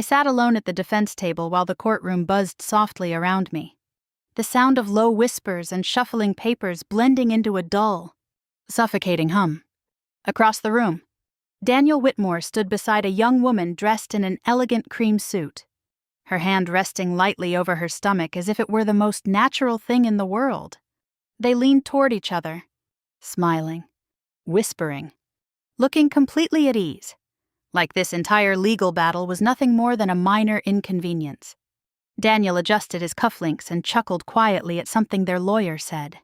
I sat alone at the defense table while the courtroom buzzed softly around me. The sound of low whispers and shuffling papers blending into a dull, suffocating hum. Across the room, Daniel Whitmore stood beside a young woman dressed in an elegant cream suit, her hand resting lightly over her stomach as if it were the most natural thing in the world. They leaned toward each other, smiling, whispering, looking completely at ease, like this entire legal battle was nothing more than a minor inconvenience. Daniel adjusted his cufflinks and chuckled quietly at something their lawyer said.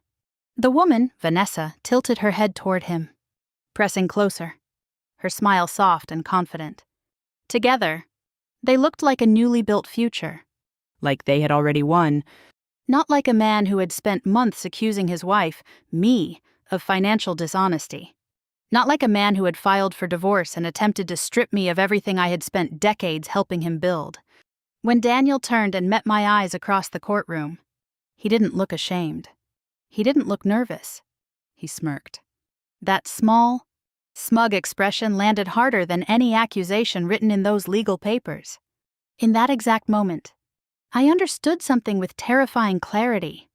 The woman, Vanessa, tilted her head toward him, pressing closer, her smile soft and confident. Together, they looked like a newly built future. Like they had already won. Not like a man who had spent months accusing his wife, me, of financial dishonesty. Not like a man who had filed for divorce and attempted to strip me of everything I had spent decades helping him build. When Daniel turned and met my eyes across the courtroom, he didn't look ashamed. He didn't look nervous. He smirked. That small, smug expression landed harder than any accusation written in those legal papers. In that exact moment, I understood something with terrifying clarity.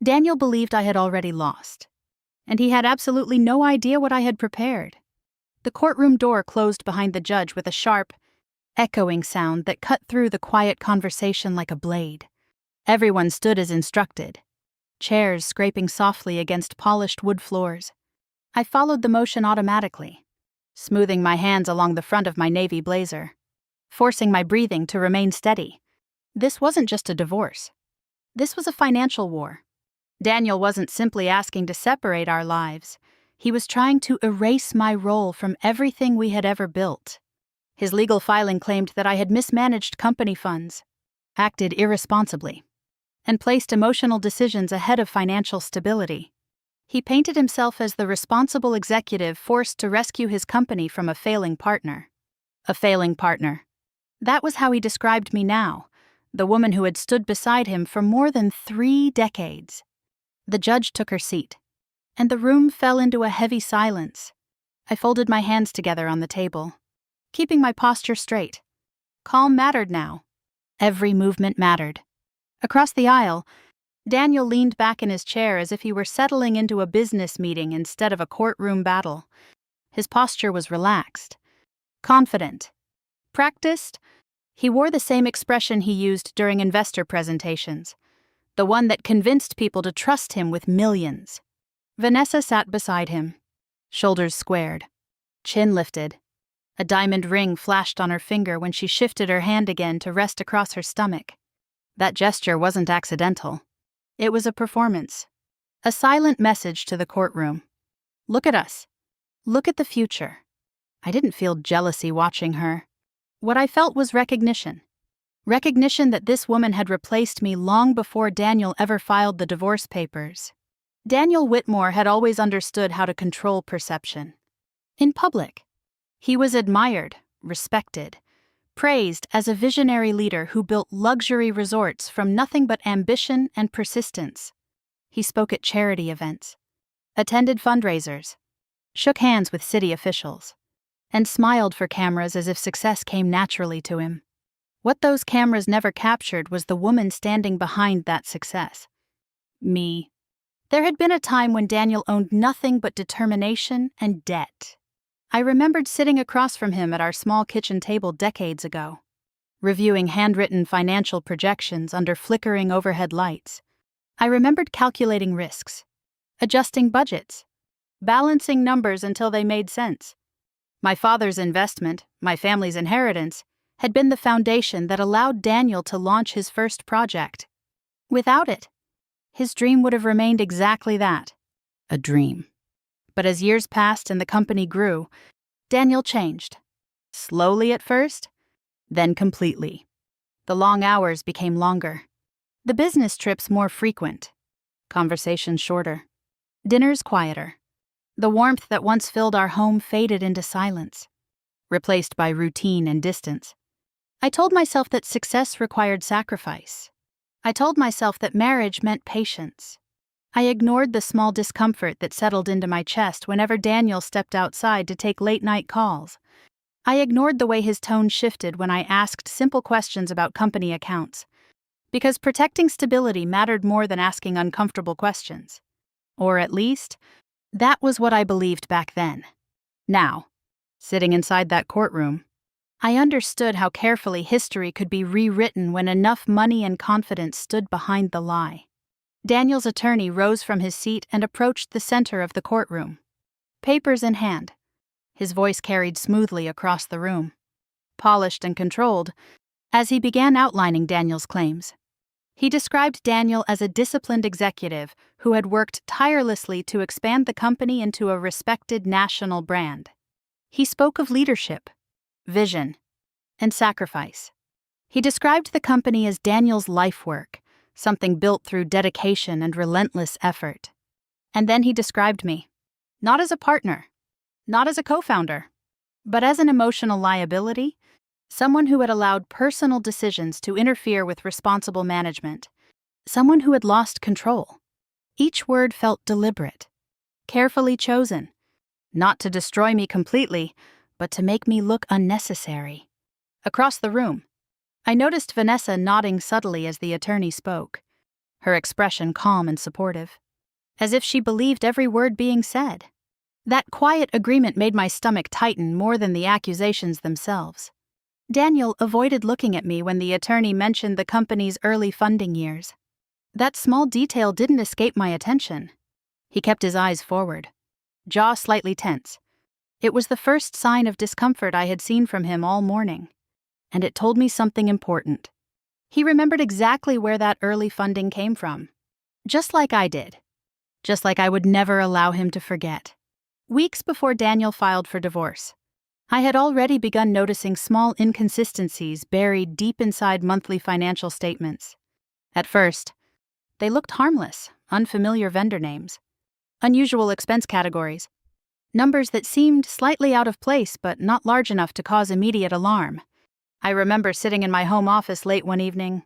Daniel believed I had already lost, and he had absolutely no idea what I had prepared. The courtroom door closed behind the judge with a sharp, echoing sound that cut through the quiet conversation like a blade. Everyone stood as instructed, chairs scraping softly against polished wood floors. I followed the motion automatically, smoothing my hands along the front of my navy blazer, forcing my breathing to remain steady. This wasn't just a divorce. This was a financial war. Daniel wasn't simply asking to separate our lives. He was trying to erase my role from everything we had ever built. His legal filing claimed that I had mismanaged company funds, acted irresponsibly, and placed emotional decisions ahead of financial stability. He painted himself as the responsible executive forced to rescue his company from a failing partner. A failing partner. That was how he described me now, the woman who had stood beside him for more than 3 decades. The judge took her seat, and the room fell into a heavy silence. I folded my hands together on the table, keeping my posture straight. Calm mattered now. Every movement mattered. Across the aisle, Daniel leaned back in his chair as if he were settling into a business meeting instead of a courtroom battle. His posture was relaxed, confident, practiced. He wore the same expression he used during investor presentations, the one that convinced people to trust him with millions. Vanessa sat beside him, shoulders squared, chin lifted. A diamond ring flashed on her finger when she shifted her hand again to rest across her stomach. That gesture wasn't accidental. It was a performance, a silent message to the courtroom. Look at us. Look at the future. I didn't feel jealousy watching her. What I felt was recognition. Recognition that this woman had replaced me long before Daniel ever filed the divorce papers. Daniel Whitmore had always understood how to control perception. In public, he was admired, respected, praised as a visionary leader who built luxury resorts from nothing but ambition and persistence. He spoke at charity events, attended fundraisers, shook hands with city officials, and smiled for cameras as if success came naturally to him. What those cameras never captured was the woman standing behind that success. Me. There had been a time when Daniel owned nothing but determination and debt. I remembered sitting across from him at our small kitchen table decades ago, reviewing handwritten financial projections under flickering overhead lights. I remembered calculating risks, adjusting budgets, balancing numbers until they made sense. My father's investment, my family's inheritance, had been the foundation that allowed Daniel to launch his first project. Without it, his dream would have remained exactly that, a dream. But as years passed and the company grew, Daniel changed. Slowly at first, then completely. The long hours became longer. The business trips more frequent. Conversations shorter. Dinners quieter. The warmth that once filled our home faded into silence, replaced by routine and distance. I told myself that success required sacrifice. I told myself that marriage meant patience. I ignored the small discomfort that settled into my chest whenever Daniel stepped outside to take late-night calls. I ignored the way his tone shifted when I asked simple questions about company accounts, because protecting stability mattered more than asking uncomfortable questions. Or at least, that was what I believed back then. Now, sitting inside that courtroom, I understood how carefully history could be rewritten when enough money and confidence stood behind the lie. Daniel's attorney rose from his seat and approached the center of the courtroom, papers in hand. His voice carried smoothly across the room, polished and controlled, as he began outlining Daniel's claims. He described Daniel as a disciplined executive who had worked tirelessly to expand the company into a respected national brand. He spoke of leadership, vision, and sacrifice. He described the company as Daniel's life work, something built through dedication and relentless effort. And then he described me, not as a partner, not as a co-founder, but as an emotional liability, someone who had allowed personal decisions to interfere with responsible management, someone who had lost control. Each word felt deliberate, carefully chosen, not to destroy me completely, but to make me look unnecessary. Across the room, I noticed Vanessa nodding subtly as the attorney spoke, her expression calm and supportive, as if she believed every word being said. That quiet agreement made my stomach tighten more than the accusations themselves. Daniel avoided looking at me when the attorney mentioned the company's early funding years. That small detail didn't escape my attention. He kept his eyes forward, jaw slightly tense. It was the first sign of discomfort I had seen from him all morning, and it told me something important. He remembered exactly where that early funding came from, just like I did, just like I would never allow him to forget. Weeks before Daniel filed for divorce, I had already begun noticing small inconsistencies buried deep inside monthly financial statements. At first, they looked harmless, unfamiliar vendor names, unusual expense categories, numbers that seemed slightly out of place but not large enough to cause immediate alarm. I remember sitting in my home office late one evening,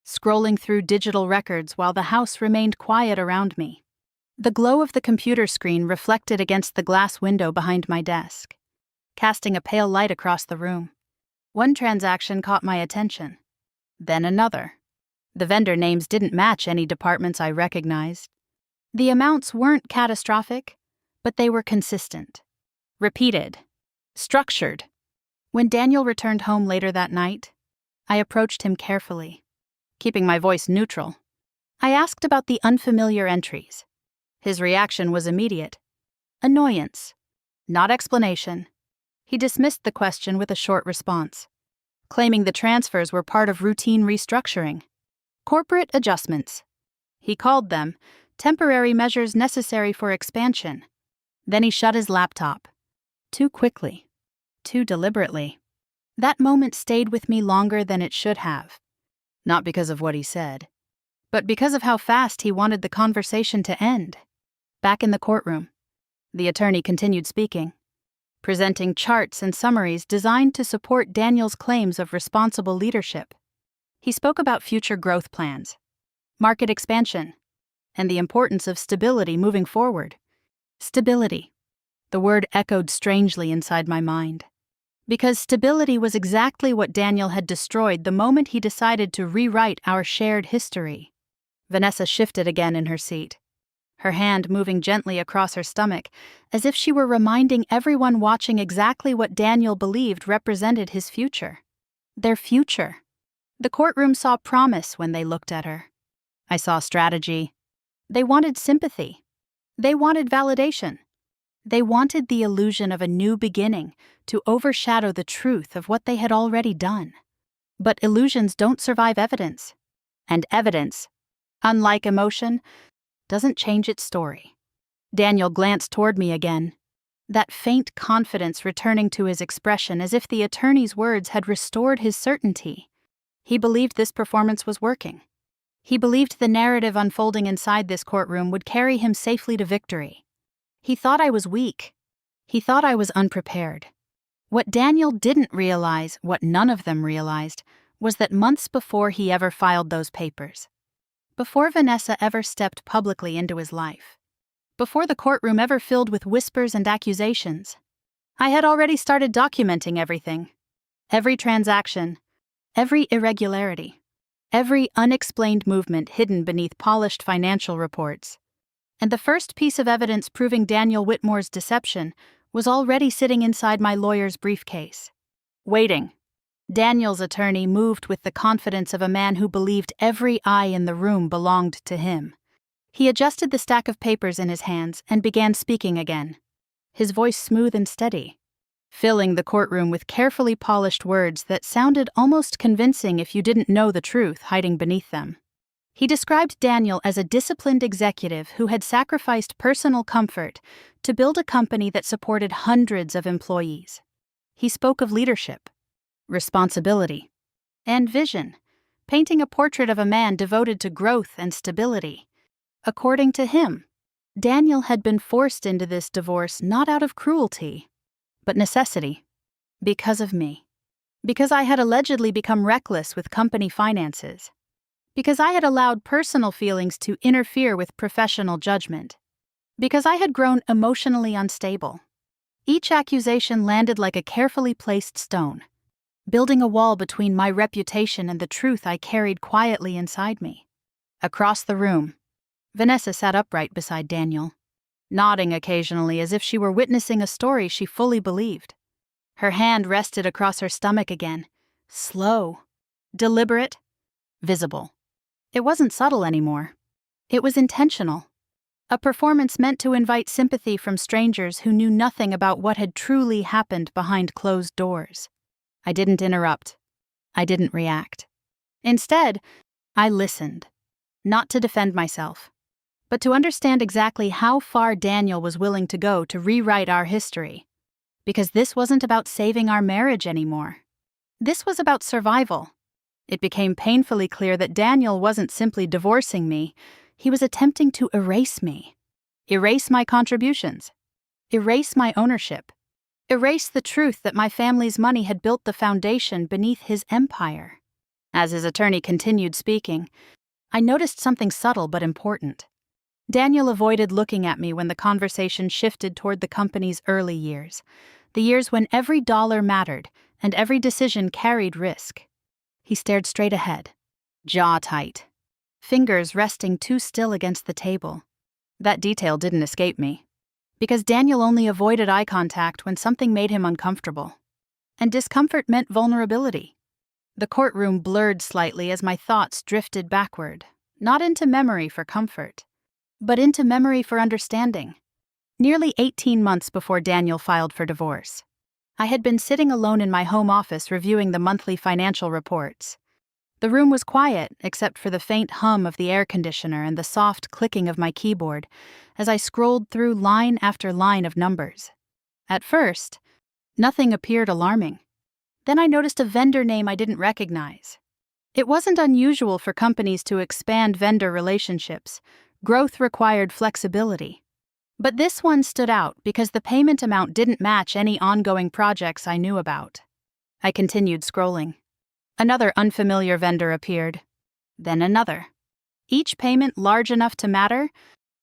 scrolling through digital records while the house remained quiet around me. The glow of the computer screen reflected against the glass window behind my desk, casting a pale light across the room. One transaction caught my attention, then another. The vendor names didn't match any departments I recognized. The amounts weren't catastrophic, but they were consistent, repeated, structured. When Daniel returned home later that night, I approached him carefully, keeping my voice neutral. I asked about the unfamiliar entries. His reaction was immediate. Annoyance, not explanation. He dismissed the question with a short response, claiming the transfers were part of routine restructuring. Corporate adjustments. He called them temporary measures necessary for expansion. Then he shut his laptop. Too quickly. Too deliberately. That moment stayed with me longer than it should have. Not because of what he said, but because of how fast he wanted the conversation to end. Back in the courtroom, the attorney continued speaking, presenting charts and summaries designed to support Daniel's claims of responsible leadership. He spoke about future growth plans, market expansion, and the importance of stability moving forward. Stability. The word echoed strangely inside my mind, because stability was exactly what Daniel had destroyed the moment he decided to rewrite our shared history. Vanessa shifted again in her seat, her hand moving gently across her stomach, as if she were reminding everyone watching exactly what Daniel believed represented his future. Their future. The courtroom saw promise when they looked at her. I saw strategy. They wanted sympathy. They wanted validation. They wanted the illusion of a new beginning to overshadow the truth of what they had already done. But illusions don't survive evidence. And evidence, unlike emotion, doesn't change its story. Daniel glanced toward me again, that faint confidence returning to his expression as if the attorney's words had restored his certainty. He believed this performance was working. He believed the narrative unfolding inside this courtroom would carry him safely to victory. He thought I was weak. He thought I was unprepared. What Daniel didn't realize, what none of them realized, was that months before he ever filed those papers, before Vanessa ever stepped publicly into his life, before the courtroom ever filled with whispers and accusations, I had already started documenting everything. Every transaction, every irregularity, every unexplained movement hidden beneath polished financial reports. And the first piece of evidence proving Daniel Whitmore's deception was already sitting inside my lawyer's briefcase. Waiting. Daniel's attorney moved with the confidence of a man who believed every eye in the room belonged to him. He adjusted the stack of papers in his hands and began speaking again, his voice smooth and steady, filling the courtroom with carefully polished words that sounded almost convincing if you didn't know the truth hiding beneath them. He described Daniel as a disciplined executive who had sacrificed personal comfort to build a company that supported hundreds of employees. He spoke of leadership, responsibility, and vision, painting a portrait of a man devoted to growth and stability. According to him, Daniel had been forced into this divorce not out of cruelty, but necessity, because of me. Because I had allegedly become reckless with company finances. Because I had allowed personal feelings to interfere with professional judgment. Because I had grown emotionally unstable. Each accusation landed like a carefully placed stone, building a wall between my reputation and the truth I carried quietly inside me. Across the room, Vanessa sat upright beside Daniel, nodding occasionally as if she were witnessing a story she fully believed. Her hand rested across her stomach again, slow, deliberate, visible. It wasn't subtle anymore. It was intentional. A performance meant to invite sympathy from strangers who knew nothing about what had truly happened behind closed doors. I didn't interrupt. I didn't react. Instead, I listened, not to defend myself, but to understand exactly how far Daniel was willing to go to rewrite our history. Because this wasn't about saving our marriage anymore. This was about survival. It became painfully clear that Daniel wasn't simply divorcing me, he was attempting to erase me. Erase my contributions. Erase my ownership. Erase the truth that my family's money had built the foundation beneath his empire. As his attorney continued speaking, I noticed something subtle but important. Daniel avoided looking at me when the conversation shifted toward the company's early years, the years when every dollar mattered and every decision carried risk. He stared straight ahead, jaw tight, fingers resting too still against the table. That detail didn't escape me, because Daniel only avoided eye contact when something made him uncomfortable. And discomfort meant vulnerability. The courtroom blurred slightly as my thoughts drifted backward, not into memory for comfort, but into memory for understanding. Nearly 18 months before Daniel filed for divorce, I had been sitting alone in my home office reviewing the monthly financial reports. The room was quiet except for the faint hum of the air conditioner and the soft clicking of my keyboard as I scrolled through line after line of numbers. At first, nothing appeared alarming. Then I noticed a vendor name I didn't recognize. It wasn't unusual for companies to expand vendor relationships. Growth required flexibility. But this one stood out because the payment amount didn't match any ongoing projects I knew about. I continued scrolling. Another unfamiliar vendor appeared. Then another. Each payment large enough to matter,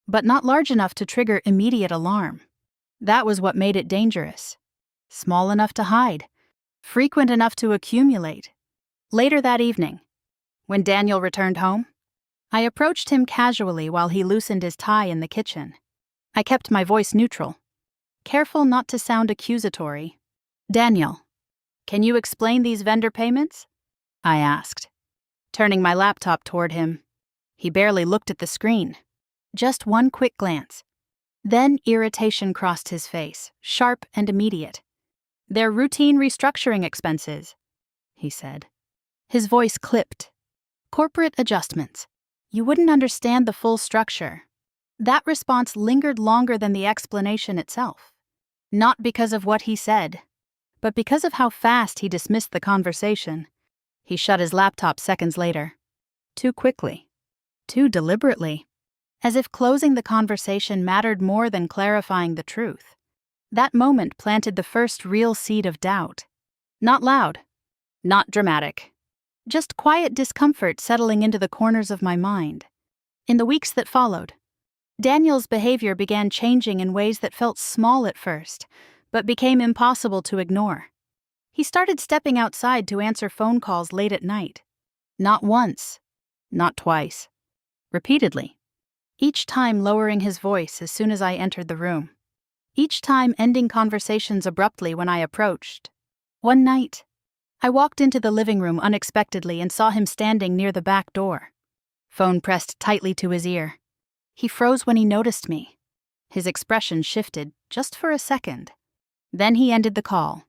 but not large enough to trigger immediate alarm. That was what made it dangerous. Small enough to hide. Frequent enough to accumulate. Later that evening, when Daniel returned home, I approached him casually while he loosened his tie in the kitchen. I kept my voice neutral, careful not to sound accusatory. "Daniel, can you explain these vendor payments?" I asked, turning my laptop toward him. He barely looked at the screen. Just one quick glance. Then irritation crossed his face, sharp and immediate. "They're routine restructuring expenses," he said. His voice clipped. "Corporate adjustments. You wouldn't understand the full structure." That response lingered longer than the explanation itself. Not because of what he said, but because of how fast he dismissed the conversation. He shut his laptop seconds later. Too quickly. Too deliberately. As if closing the conversation mattered more than clarifying the truth. That moment planted the first real seed of doubt. Not loud. Not dramatic. Just quiet discomfort settling into the corners of my mind. In the weeks that followed, Daniel's behavior began changing in ways that felt small at first, but became impossible to ignore. He started stepping outside to answer phone calls late at night. Not once, not twice, repeatedly. Each time lowering his voice as soon as I entered the room. Each time ending conversations abruptly when I approached. One night, I walked into the living room unexpectedly and saw him standing near the back door. Phone pressed tightly to his ear. He froze when he noticed me. His expression shifted just for a second. Then he ended the call.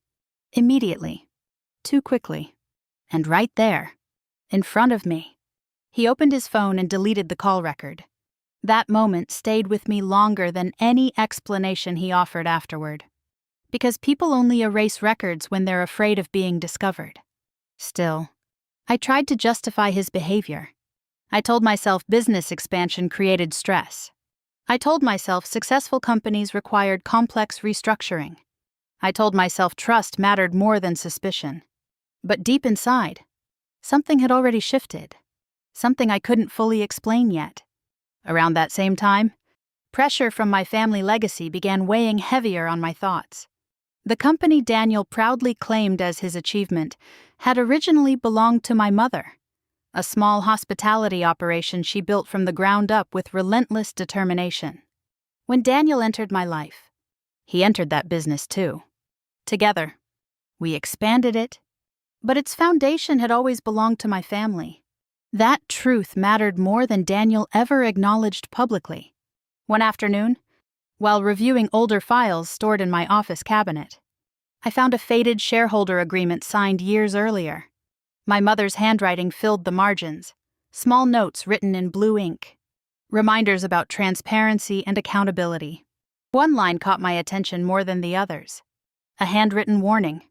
Immediately. Too quickly. And right there. In front of me. He opened his phone and deleted the call record. That moment stayed with me longer than any explanation he offered afterward. Because people only erase records when they're afraid of being discovered. Still, I tried to justify his behavior. I told myself business expansion created stress. I told myself successful companies required complex restructuring. I told myself trust mattered more than suspicion. But deep inside, something had already shifted. Something I couldn't fully explain yet. Around that same time, pressure from my family legacy began weighing heavier on my thoughts. The company Daniel proudly claimed as his achievement had originally belonged to my mother, a small hospitality operation she built from the ground up with relentless determination. When Daniel entered my life, he entered that business too. Together, we expanded it, but its foundation had always belonged to my family. That truth mattered more than Daniel ever acknowledged publicly. One afternoon, while reviewing older files stored in my office cabinet, I found a faded shareholder agreement signed years earlier. My mother's handwriting filled the margins, small notes written in blue ink, reminders about transparency and accountability. One line caught my attention more than the others. A handwritten warning.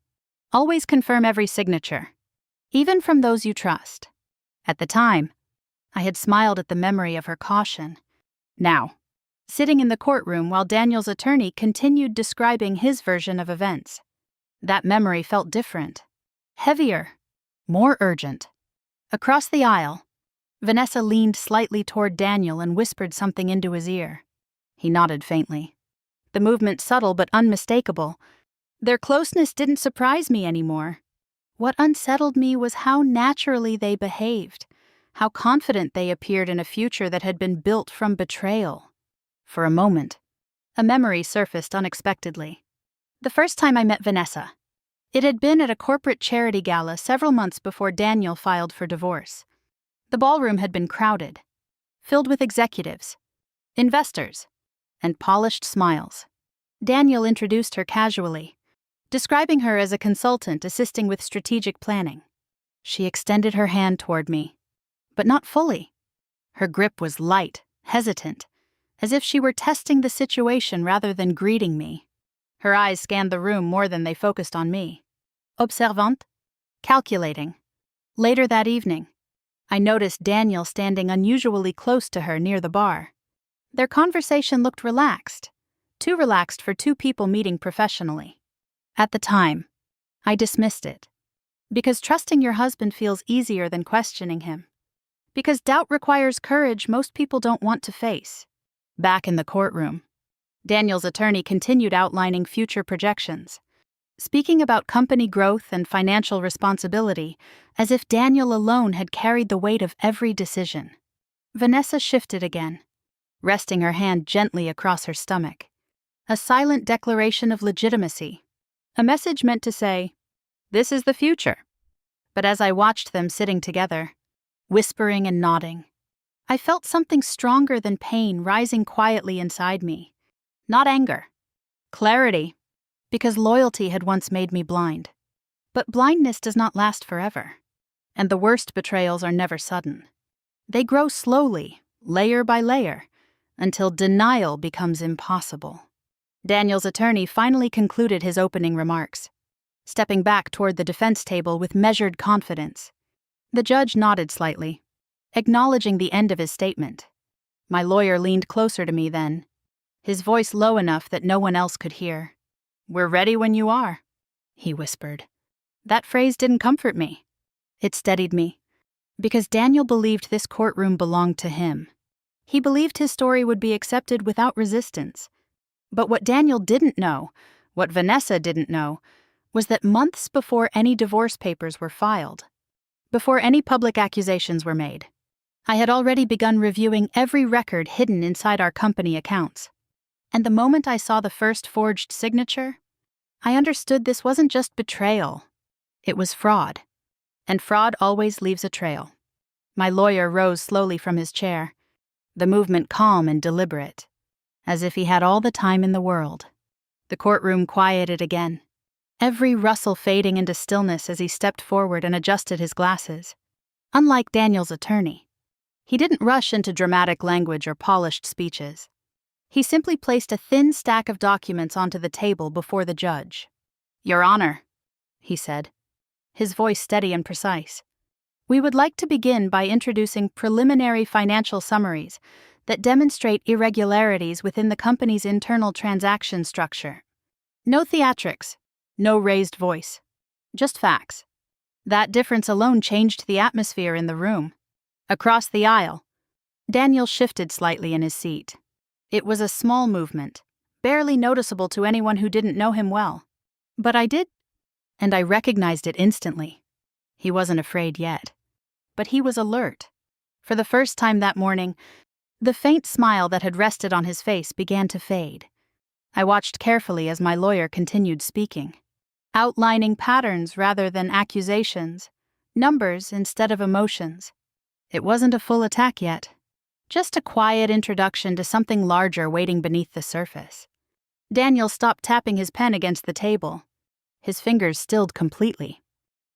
Always confirm every signature, even from those you trust. At the time, I had smiled at the memory of her caution. Now, sitting in the courtroom while Daniel's attorney continued describing his version of events, that memory felt different, heavier, more urgent. Across the aisle, Vanessa leaned slightly toward Daniel and whispered something into his ear. He nodded faintly. The movement subtle but unmistakable. Their closeness didn't surprise me anymore. What unsettled me was how naturally they behaved, how confident they appeared in a future that had been built from betrayal. For a moment, a memory surfaced unexpectedly. The first time I met Vanessa. It had been at a corporate charity gala several months before Daniel filed for divorce. The ballroom had been crowded, filled with executives, investors, and polished smiles. Daniel introduced her casually, describing her as a consultant assisting with strategic planning. She extended her hand toward me, but not fully. Her grip was light, hesitant, as if she were testing the situation rather than greeting me. Her eyes scanned the room more than they focused on me. Observant, calculating. Later that evening, I noticed Daniel standing unusually close to her near the bar. Their conversation looked relaxed, too relaxed for two people meeting professionally. At the time, I dismissed it. Because trusting your husband feels easier than questioning him. Because doubt requires courage most people don't want to face. Back in the courtroom, Daniel's attorney continued outlining future projections, speaking about company growth and financial responsibility as if Daniel alone had carried the weight of every decision. Vanessa shifted again, resting her hand gently across her stomach. A silent declaration of legitimacy. A message meant to say, "This is the future." But as I watched them sitting together, whispering and nodding, I felt something stronger than pain rising quietly inside me. Not anger. Clarity. Because loyalty had once made me blind. But blindness does not last forever. And the worst betrayals are never sudden. They grow slowly, layer by layer, until denial becomes impossible. Daniel's attorney finally concluded his opening remarks, stepping back toward the defense table with measured confidence. The judge nodded slightly, acknowledging the end of his statement. My lawyer leaned closer to me then, his voice low enough that no one else could hear. "We're ready when you are," he whispered. That phrase didn't comfort me. It steadied me, because Daniel believed this courtroom belonged to him. He believed his story would be accepted without resistance. But what Daniel didn't know What Vanessa didn't know was that months before any divorce papers were filed, before any public accusations were made, I had already begun reviewing every record hidden inside our company accounts. And the moment I saw the first forged signature, I understood this wasn't just betrayal. It was fraud. And fraud always leaves a trail. My lawyer rose slowly from his chair, the movement calm and deliberate, as if he had all the time in the world. The courtroom quieted again, every rustle fading into stillness as he stepped forward and adjusted his glasses. Unlike Daniel's attorney, he didn't rush into dramatic language or polished speeches. He simply placed a thin stack of documents onto the table before the judge. "Your Honor," he said, his voice steady and precise, "we would like to begin by introducing preliminary financial summaries that demonstrate irregularities within the company's internal transaction structure. No theatrics, no raised voice, just facts." That difference alone changed the atmosphere in the room. Across the aisle, Daniel shifted slightly in his seat. It was a small movement, barely noticeable to anyone who didn't know him well. But I did, and I recognized it instantly. He wasn't afraid yet, but he was alert. For the first time that morning, the faint smile that had rested on his face began to fade. I watched carefully as my lawyer continued speaking, outlining patterns rather than accusations, numbers instead of emotions. It wasn't a full attack yet, just a quiet introduction to something larger waiting beneath the surface. Daniel stopped tapping his pen against the table. His fingers stilled completely.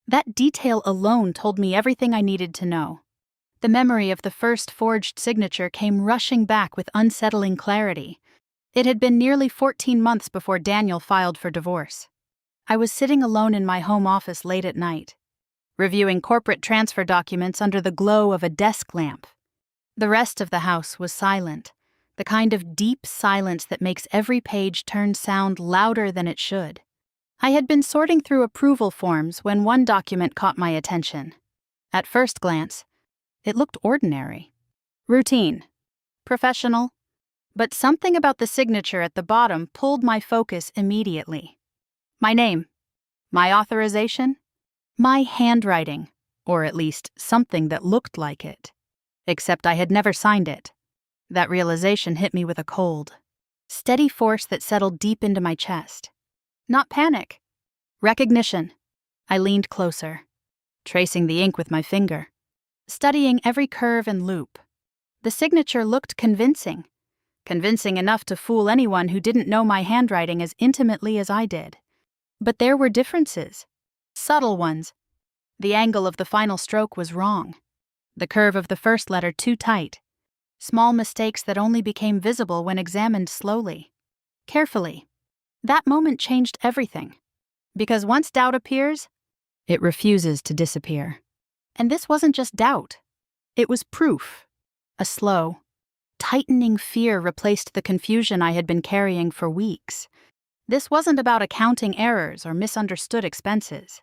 That detail alone told me everything I needed to know. The memory of the first forged signature came rushing back with unsettling clarity. It had been nearly 14 months before Daniel filed for divorce. I was sitting alone in my home office late at night, reviewing corporate transfer documents under the glow of a desk lamp. The rest of the house was silent, the kind of deep silence that makes every page turn sound louder than it should. I had been sorting through approval forms when one document caught my attention. At first glance, it looked ordinary, routine, professional, but something about the signature at the bottom pulled my focus immediately. My name, my authorization, my handwriting, or at least something that looked like it. Except I had never signed it. That realization hit me with a cold, steady force that settled deep into my chest. Not panic. Recognition. I leaned closer, tracing the ink with my finger, studying every curve and loop. The signature looked convincing enough to fool anyone who didn't know my handwriting as intimately as I did. But there were differences, subtle ones. The angle of the final stroke was wrong. The curve of the first letter too tight. Small mistakes that only became visible when examined slowly, carefully. That moment changed everything. Because once doubt appears, it refuses to disappear. And this wasn't just doubt. It was proof. A slow, tightening fear replaced the confusion I had been carrying for weeks. This wasn't about accounting errors or misunderstood expenses.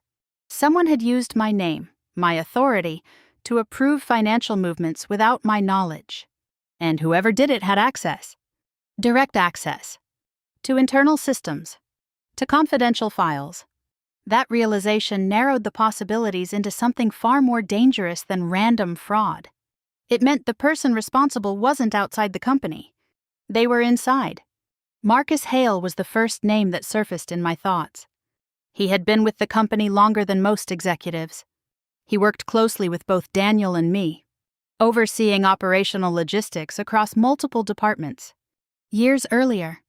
Someone had used my name, my authority, to approve financial movements without my knowledge. And whoever did it had access. Direct access. To internal systems. To confidential files. That realization narrowed the possibilities into something far more dangerous than random fraud. It meant the person responsible wasn't outside the company. They were inside. Marcus Hale was the first name that surfaced in my thoughts. He had been with the company longer than most executives. He worked closely with both Daniel and me, overseeing operational logistics across multiple departments. Years earlier,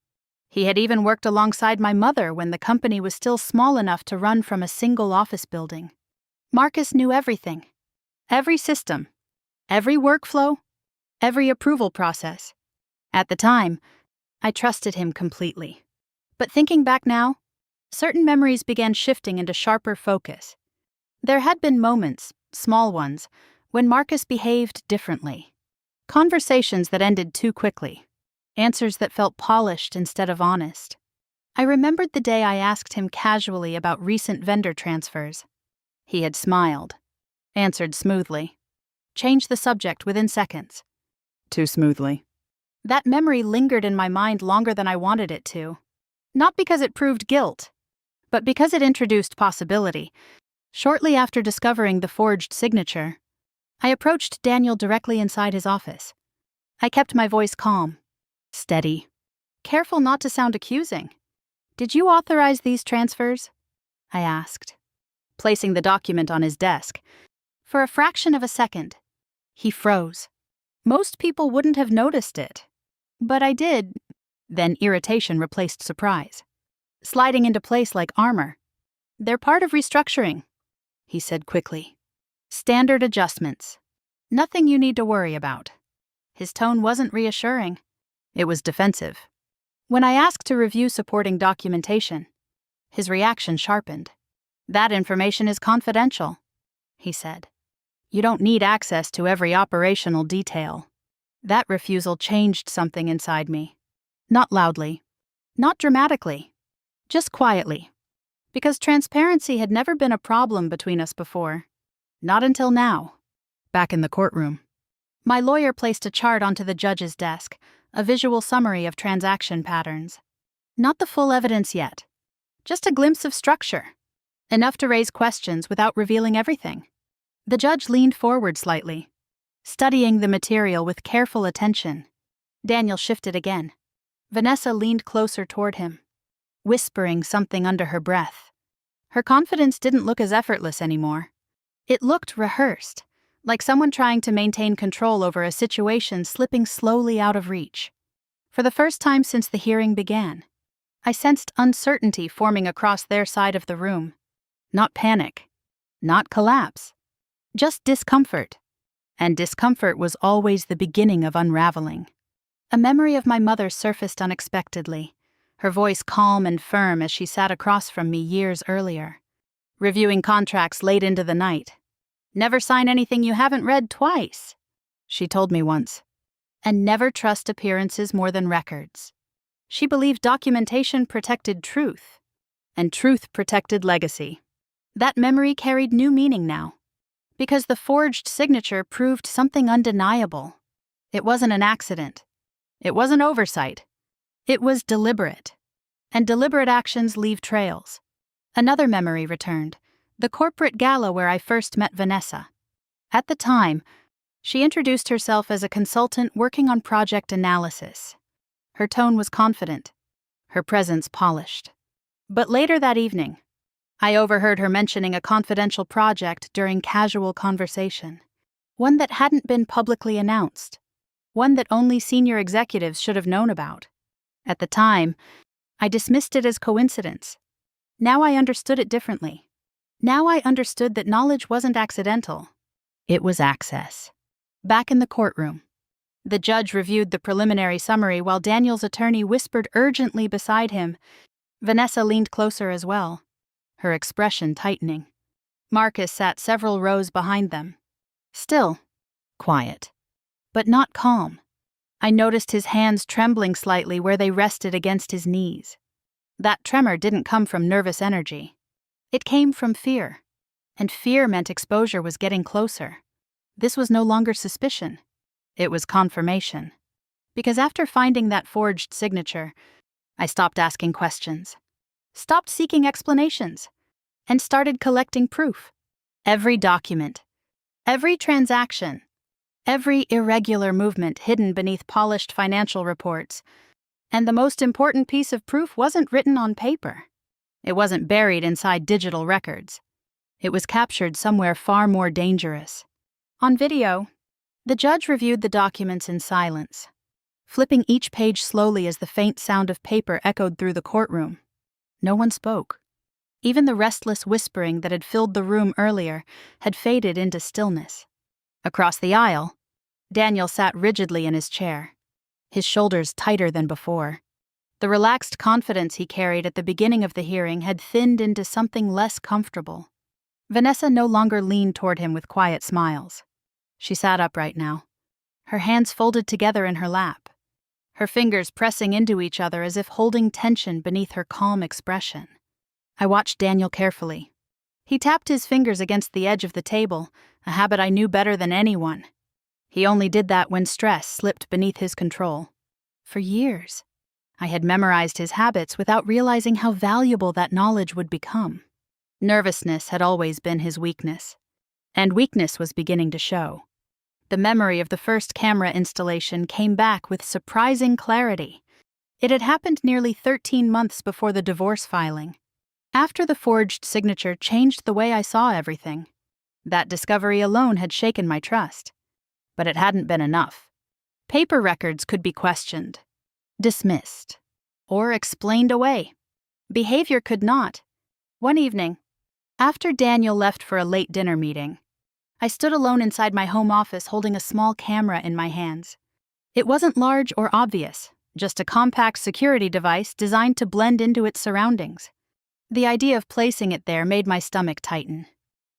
he had even worked alongside my mother when the company was still small enough to run from a single office building. Marcus knew everything. Every system. Every workflow. Every approval process. At the time, I trusted him completely. But thinking back now, certain memories began shifting into sharper focus. There had been moments, small ones, when Marcus behaved differently. Conversations that ended too quickly. Answers that felt polished instead of honest. I remembered the day I asked him casually about recent vendor transfers. He had smiled, answered smoothly, changed the subject within seconds. Too smoothly. That memory lingered in my mind longer than I wanted it to. Not because it proved guilt, but because it introduced possibility. Shortly after discovering the forged signature, I approached Daniel directly inside his office. I kept my voice calm, steady, careful not to sound accusing. "Did you authorize these transfers?" I asked, placing the document on his desk. For a fraction of a second, he froze. Most people wouldn't have noticed it, but I did. Then irritation replaced surprise, sliding into place like armor. "They're part of restructuring," he said quickly. "Standard adjustments. Nothing you need to worry about." His tone wasn't reassuring. It was defensive. When I asked to review supporting documentation, his reaction sharpened. "That information is confidential," he said. "You don't need access to every operational detail." That refusal changed something inside me. Not loudly, not dramatically, just quietly. Because transparency had never been a problem between us before. Not until now. Back in the courtroom, my lawyer placed a chart onto the judge's desk, a visual summary of transaction patterns. Not the full evidence yet, just a glimpse of structure, enough to raise questions without revealing everything. The judge leaned forward slightly, studying the material with careful attention. Daniel shifted again. Vanessa leaned closer toward him, whispering something under her breath. Her confidence didn't look as effortless anymore. It looked rehearsed, like someone trying to maintain control over a situation slipping slowly out of reach. For the first time since the hearing began, I sensed uncertainty forming across their side of the room. Not panic, not collapse, just discomfort. And discomfort was always the beginning of unraveling. A memory of my mother surfaced unexpectedly, her voice calm and firm as she sat across from me years earlier, reviewing contracts late into the night. "Never sign anything you haven't read twice," she told me once. "And never trust appearances more than records." She believed documentation protected truth, and truth protected legacy. That memory carried new meaning now, because the forged signature proved something undeniable. It wasn't an accident. It wasn't oversight. It was deliberate. And deliberate actions leave trails. Another memory returned, the corporate gala where I first met Vanessa. At the time, she introduced herself as a consultant working on project analysis. Her tone was confident, her presence polished. But later that evening, I overheard her mentioning a confidential project during casual conversation, one that hadn't been publicly announced, one that only senior executives should have known about. At the time, I dismissed it as coincidence. Now I understood it differently. Now I understood that knowledge wasn't accidental. It was access. Back in the courtroom, the judge reviewed the preliminary summary while Daniel's attorney whispered urgently beside him. Vanessa leaned closer as well, her expression tightening. Marcus sat several rows behind them. Still, quiet, but not calm. I noticed his hands trembling slightly where they rested against his knees. That tremor didn't come from nervous energy. It came from fear, and fear meant exposure was getting closer. This was no longer suspicion. It was confirmation. Because after finding that forged signature, I stopped asking questions, stopped seeking explanations, and started collecting proof. Every document, every transaction, every irregular movement hidden beneath polished financial reports. And the most important piece of proof wasn't written on paper. It wasn't buried inside digital records. It was captured somewhere far more dangerous. On video, the judge reviewed the documents in silence, flipping each page slowly as the faint sound of paper echoed through the courtroom. No one spoke. Even the restless whispering that had filled the room earlier had faded into stillness. Across the aisle, Daniel sat rigidly in his chair, his shoulders tighter than before. The relaxed confidence he carried at the beginning of the hearing had thinned into something less comfortable. Vanessa no longer leaned toward him with quiet smiles. She sat upright now, her hands folded together in her lap, her fingers pressing into each other as if holding tension beneath her calm expression. I watched Daniel carefully. He tapped his fingers against the edge of the table, a habit I knew better than anyone. He only did that when stress slipped beneath his control. For years, I had memorized his habits without realizing how valuable that knowledge would become. Nervousness had always been his weakness, and weakness was beginning to show. The memory of the first camera installation came back with surprising clarity. It had happened nearly 13 months before the divorce filing. After the forged signature changed the way I saw everything. That discovery alone had shaken my trust. But it hadn't been enough. Paper records could be questioned, dismissed, or explained away. Behavior could not. One evening, after Daniel left for a late dinner meeting, I stood alone inside my home office holding a small camera in my hands. It wasn't large or obvious, just a compact security device designed to blend into its surroundings. The idea of placing it there made my stomach tighten.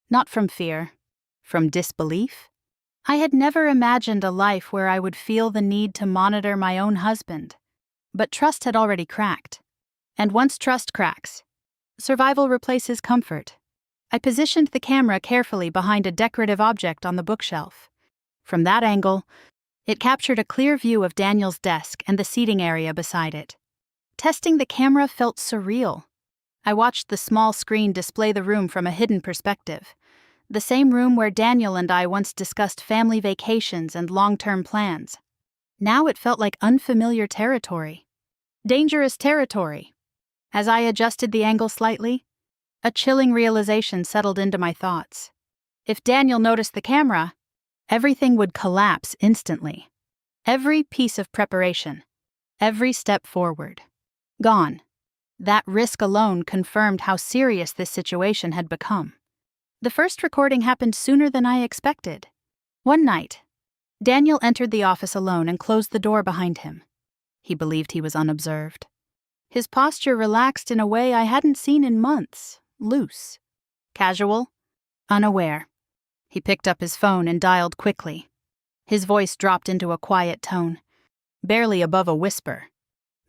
Not from fear, from disbelief. I had never imagined a life where I would feel the need to monitor my own husband. But trust had already cracked. And once trust cracks, survival replaces comfort. I positioned the camera carefully behind a decorative object on the bookshelf. From that angle, it captured a clear view of Daniel's desk and the seating area beside it. Testing the camera felt surreal. I watched the small screen display the room from a hidden perspective. The same room where Daniel and I once discussed family vacations and long-term plans. Now it felt like unfamiliar territory. Dangerous territory. As I adjusted the angle slightly, a chilling realization settled into my thoughts. If Daniel noticed the camera, everything would collapse instantly. Every piece of preparation, every step forward, gone. That risk alone confirmed how serious this situation had become. The first recording happened sooner than I expected. One night, Daniel entered the office alone and closed the door behind him. He believed he was unobserved. His posture relaxed in a way I hadn't seen in months, loose, casual, unaware. He picked up his phone and dialed quickly. His voice dropped into a quiet tone, barely above a whisper.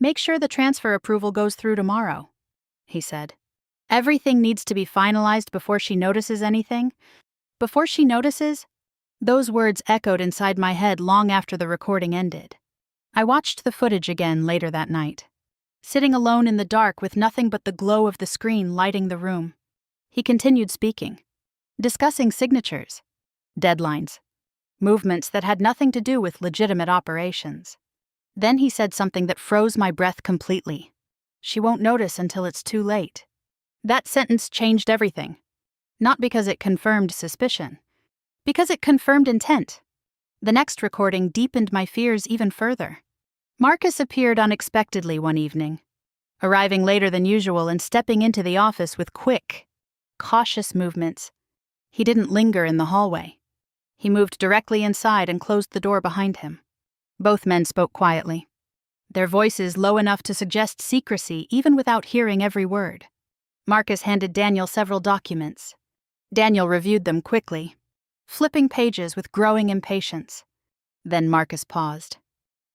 "Make sure the transfer approval goes through tomorrow," he said. "Everything needs to be finalized before she notices anything." Before she notices? Those words echoed inside my head long after the recording ended. I watched the footage again later that night, sitting alone in the dark with nothing but the glow of the screen lighting the room. He continued speaking, discussing signatures, deadlines, movements that had nothing to do with legitimate operations. Then he said something that froze my breath completely. "She won't notice until it's too late." That sentence changed everything. Not because it confirmed suspicion, because it confirmed intent. The next recording deepened my fears even further. Marcus appeared unexpectedly one evening, arriving later than usual and stepping into the office with quick, cautious movements. He didn't linger in the hallway. He moved directly inside and closed the door behind him. Both men spoke quietly, their voices low enough to suggest secrecy even without hearing every word. Marcus handed Daniel several documents. Daniel reviewed them quickly, flipping pages with growing impatience. Then Marcus paused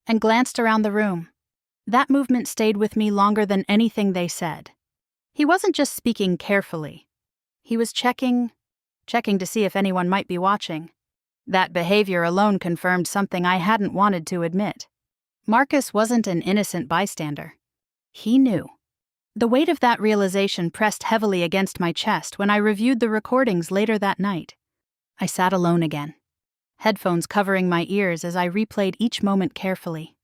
and glanced around the room. That movement stayed with me longer than anything they said. He wasn't just speaking carefully. He was checking to see if anyone might be watching. That behavior alone confirmed something I hadn't wanted to admit. Marcus wasn't an innocent bystander. He knew. The weight of that realization pressed heavily against my chest when I reviewed the recordings later that night. I sat alone again, headphones covering my ears as I replayed each moment carefully.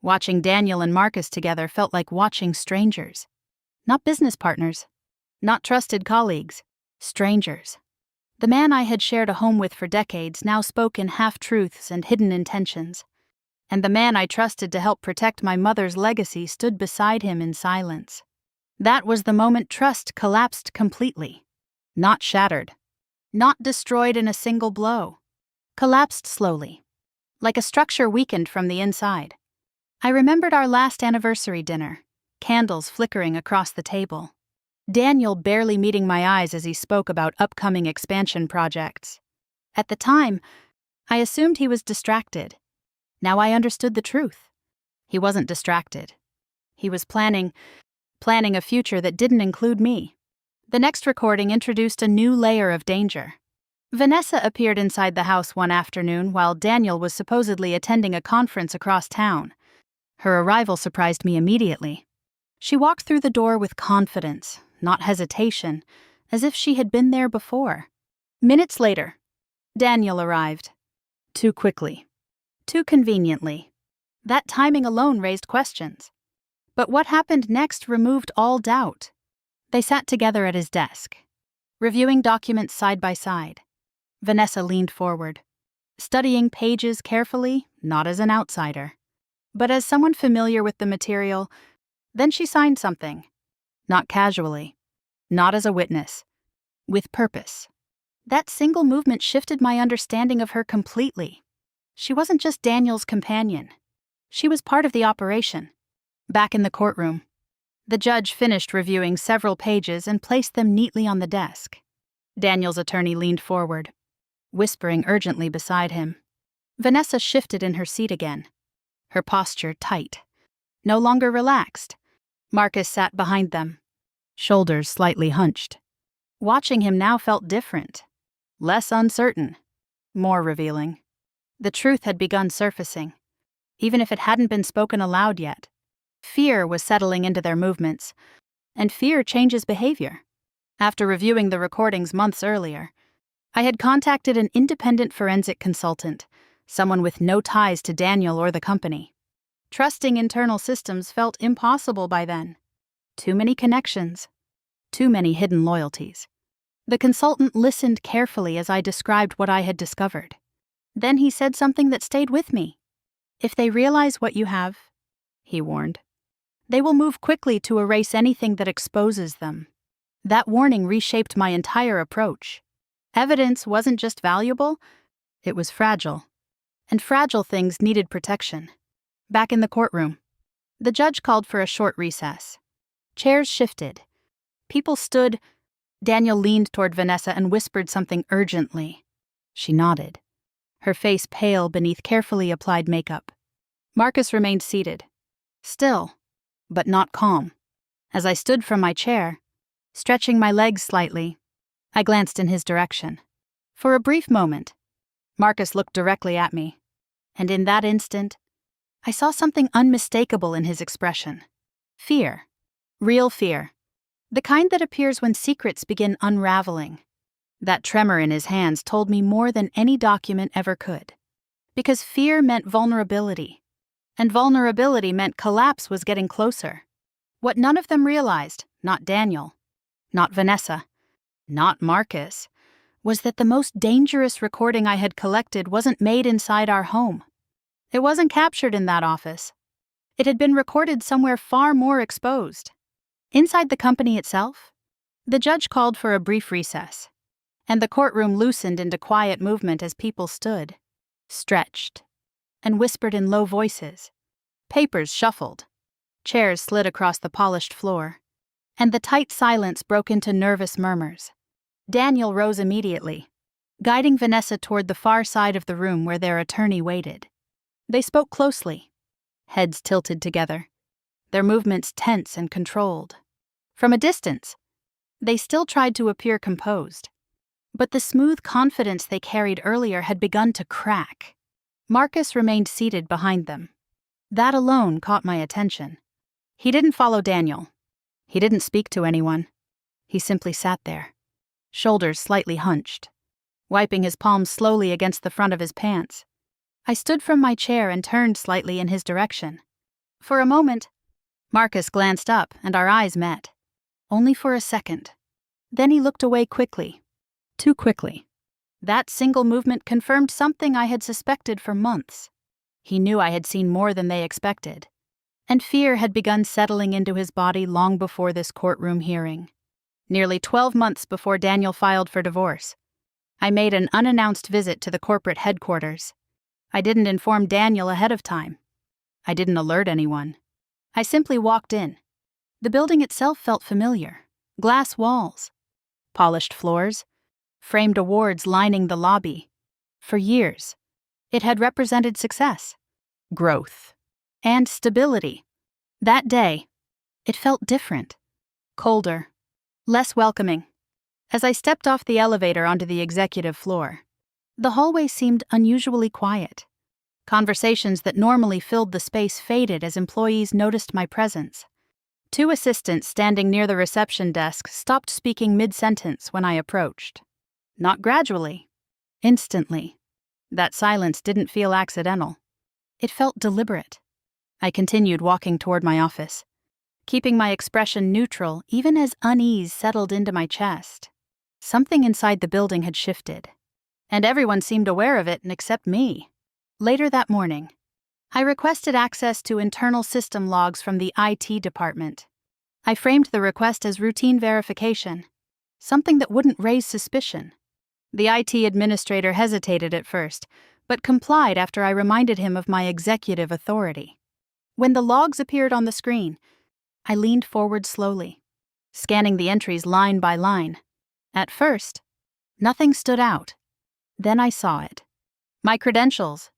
Watching Daniel and Marcus together felt like watching strangers. Not business partners, not trusted colleagues, strangers. The man I had shared a home with for decades now spoke in half-truths and hidden intentions. And the man I trusted to help protect my mother's legacy stood beside him in silence. That was the moment trust collapsed completely. Not shattered. Not destroyed in a single blow. Collapsed slowly, like a structure weakened from the inside. I remembered our last anniversary dinner, candles flickering across the table. Daniel barely meeting my eyes as he spoke about upcoming expansion projects. At the time, I assumed he was distracted. Now I understood the truth. He wasn't distracted. He was planning a future that didn't include me. The next recording introduced a new layer of danger. Vanessa appeared inside the house one afternoon while Daniel was supposedly attending a conference across town. Her arrival surprised me immediately. She walked through the door with confidence, not hesitation, as if she had been there before. Minutes later, Daniel arrived. Too quickly. Too conveniently. That timing alone raised questions. But what happened next removed all doubt. They sat together at his desk, reviewing documents side by side. Vanessa leaned forward, studying pages carefully, not as an outsider, but as someone familiar with the material. Then she signed something. Not casually, not as a witness, with purpose. That single movement shifted my understanding of her completely. She wasn't just Daniel's companion. She was part of the operation. Back in the courtroom, the judge finished reviewing several pages and placed them neatly on the desk. Daniel's attorney leaned forward, whispering urgently beside him. Vanessa shifted in her seat again, her posture tight, no longer relaxed. Marcus sat behind them, shoulders slightly hunched. Watching him now felt different, less uncertain, more revealing. The truth had begun surfacing, even if it hadn't been spoken aloud yet. Fear was settling into their movements, and fear changes behavior. After reviewing the recordings months earlier, I had contacted an independent forensic consultant, someone with no ties to Daniel or the company. Trusting internal systems felt impossible by then. Too many connections, too many hidden loyalties. The consultant listened carefully as I described what I had discovered. Then he said something that stayed with me. "If they realize what you have," he warned, "they will move quickly to erase anything that exposes them." That warning reshaped my entire approach. Evidence wasn't just valuable, it was fragile. And fragile things needed protection. Back in the courtroom, the judge called for a short recess. Chairs shifted. People stood. Daniel leaned toward Vanessa and whispered something urgently. She nodded, her face pale beneath carefully applied makeup. Marcus remained seated, still, but not calm. As I stood from my chair, stretching my legs slightly, I glanced in his direction. For a brief moment, Marcus looked directly at me, and in that instant, I saw something unmistakable in his expression. Fear. Real fear. The kind that appears when secrets begin unraveling. That tremor in his hands told me more than any document ever could. Because fear meant vulnerability, and vulnerability meant collapse was getting closer. What none of them realized, not Daniel, not Vanessa, not Marcus, was that the most dangerous recording I had collected wasn't made inside our home. It wasn't captured in that office. It had been recorded somewhere far more exposed. Inside the company itself, the judge called for a brief recess, and the courtroom loosened into quiet movement as people stood, stretched, and whispered in low voices. Papers shuffled, chairs slid across the polished floor, and the tight silence broke into nervous murmurs. Daniel rose immediately, guiding Vanessa toward the far side of the room where their attorney waited. They spoke closely, heads tilted together, their movements tense and controlled. From a distance, they still tried to appear composed, but the smooth confidence they carried earlier had begun to crack. Marcus remained seated behind them. That alone caught my attention. He didn't follow Daniel. He didn't speak to anyone. He simply sat there, shoulders slightly hunched, wiping his palms slowly against the front of his pants. I stood from my chair and turned slightly in his direction. For a moment, Marcus glanced up and our eyes met. Only for a second. Then he looked away quickly. Too quickly. That single movement confirmed something I had suspected for months. He knew I had seen more than they expected, and fear had begun settling into his body long before this courtroom hearing. Nearly 12 months before Daniel filed for divorce, I made an unannounced visit to the corporate headquarters. I didn't inform Daniel ahead of time. I didn't alert anyone. I simply walked in. The building itself felt familiar. Glass walls, polished floors, framed awards lining the lobby. For years, it had represented success, growth, and stability. That day, it felt different, colder, less welcoming. As I stepped off the elevator onto the executive floor, the hallway seemed unusually quiet. Conversations that normally filled the space faded as employees noticed my presence. Two assistants standing near the reception desk stopped speaking mid-sentence when I approached. Not gradually. Instantly. That silence didn't feel accidental. It felt deliberate. I continued walking toward my office, keeping my expression neutral even as unease settled into my chest. Something inside the building had shifted, and everyone seemed aware of it except me. Later that morning, I requested access to internal system logs from the IT department. I framed the request as routine verification, something that wouldn't raise suspicion. The IT administrator hesitated at first, but complied after I reminded him of my executive authority. When the logs appeared on the screen, I leaned forward slowly, scanning the entries line by line. At first, nothing stood out. Then I saw it. My credentials,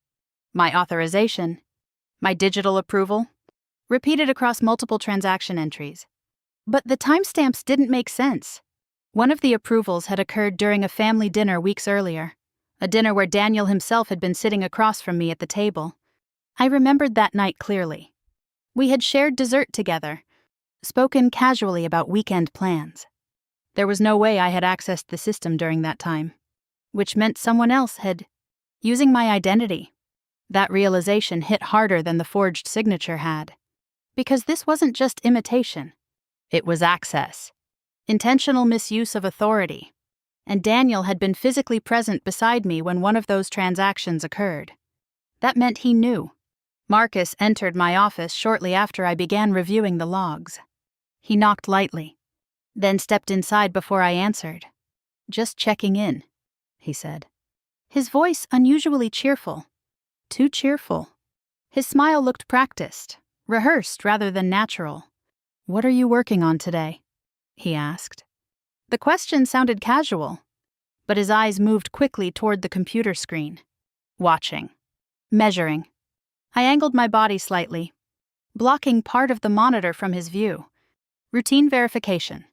my authorization, my digital approval, repeated across multiple transaction entries. But the timestamps didn't make sense. One of the approvals had occurred during a family dinner weeks earlier, a dinner where Daniel himself had been sitting across from me at the table. I remembered that night clearly. We had shared dessert together, spoken casually about weekend plans. There was no way I had accessed the system during that time, which meant someone else had, using my identity. That realization hit harder than the forged signature had. Because this wasn't just imitation. It was access. Intentional misuse of authority. And Daniel had been physically present beside me when one of those transactions occurred. That meant he knew. Marcus entered my office shortly after I began reviewing the logs. He knocked lightly, then stepped inside before I answered. "Just checking in," he said. His voice unusually cheerful. Too cheerful. His smile looked practiced, rehearsed rather than natural. "What are you working on today?" he asked. The question sounded casual, but his eyes moved quickly toward the computer screen. Watching. Measuring. I angled my body slightly, blocking part of the monitor from his view. "Routine verification,"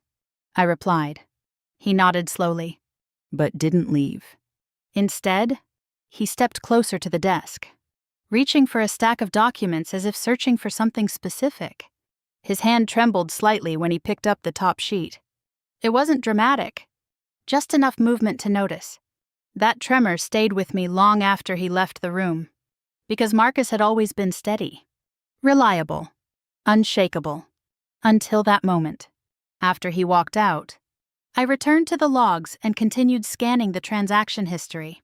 I replied. He nodded slowly, but didn't leave. Instead, he stepped closer to the desk, reaching for a stack of documents as if searching for something specific. His hand trembled slightly when he picked up the top sheet. It wasn't dramatic, just enough movement to notice. That tremor stayed with me long after he left the room, because Marcus had always been steady, reliable, unshakable, until that moment. After he walked out, I returned to the logs and continued scanning the transaction history.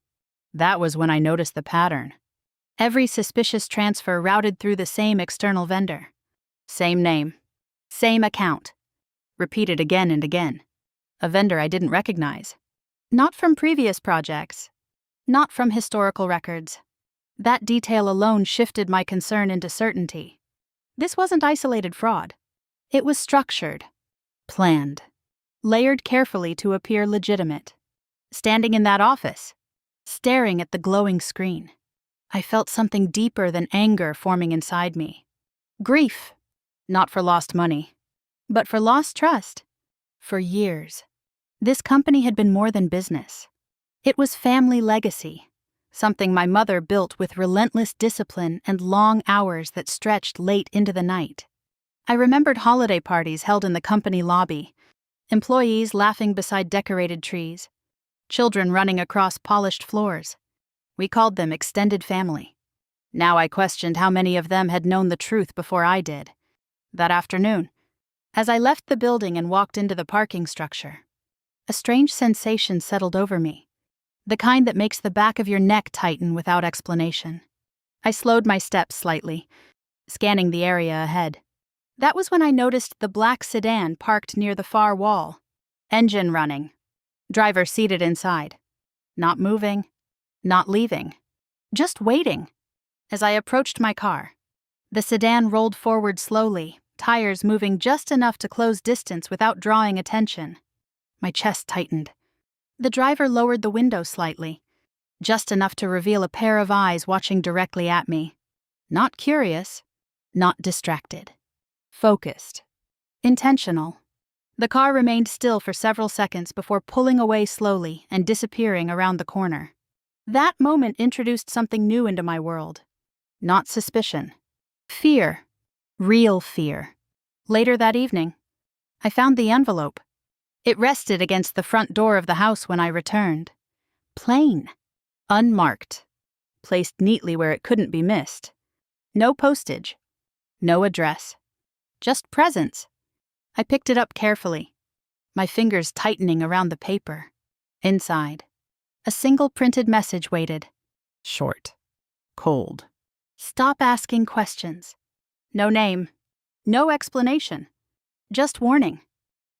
That was when I noticed the pattern. Every suspicious transfer routed through the same external vendor. Same name. Same account. Repeated again and again. A vendor I didn't recognize. Not from previous projects. Not from historical records. That detail alone shifted my concern into certainty. This wasn't isolated fraud. It was structured. Planned. Layered carefully to appear legitimate. Standing in that office, staring at the glowing screen, I felt something deeper than anger forming inside me. Grief. Not for lost money, but for lost trust. For years, this company had been more than business. It was family legacy, something my mother built with relentless discipline and long hours that stretched late into the night. I remembered holiday parties held in the company lobby, employees laughing beside decorated trees, children running across polished floors. We called them extended family. Now I questioned how many of them had known the truth before I did. That afternoon, as I left the building and walked into the parking structure, a strange sensation settled over me, the kind that makes the back of your neck tighten without explanation. I slowed my steps slightly, scanning the area ahead. That was when I noticed the black sedan parked near the far wall, engine running, driver seated inside, not moving, not leaving, just waiting. As I approached my car, the sedan rolled forward slowly, tires moving just enough to close distance without drawing attention. My chest tightened. The driver lowered the window slightly, just enough to reveal a pair of eyes watching directly at me. Not curious, not distracted. Focused. Intentional. The car remained still for several seconds before pulling away slowly and disappearing around the corner. That moment introduced something new into my world. Not suspicion. Fear. Real fear. Later that evening, I found the envelope. It rested against the front door of the house when I returned. Plain. Unmarked. Placed neatly where it couldn't be missed. No postage. No address. Just presents. I picked it up carefully, my fingers tightening around the paper. Inside, a single printed message waited. Short. Cold. Stop asking questions. No name. No explanation. Just warning.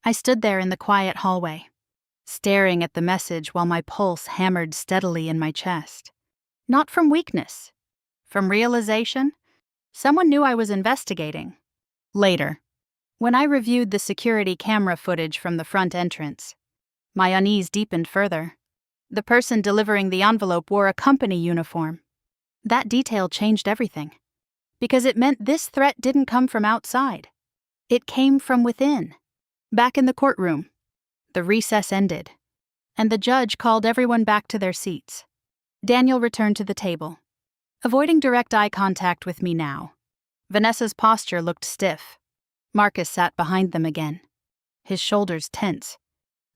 I stood there in the quiet hallway, staring at the message while my pulse hammered steadily in my chest. Not from weakness. From realization. Someone knew I was investigating. Later, when I reviewed the security camera footage from the front entrance, my unease deepened further. The person delivering the envelope wore a company uniform. That detail changed everything, because it meant this threat didn't come from outside. It came from within. Back in the courtroom, the recess ended, and the judge called everyone back to their seats. Daniel returned to the table, avoiding direct eye contact with me now. Vanessa's posture looked stiff. Marcus sat behind them again, his shoulders tense.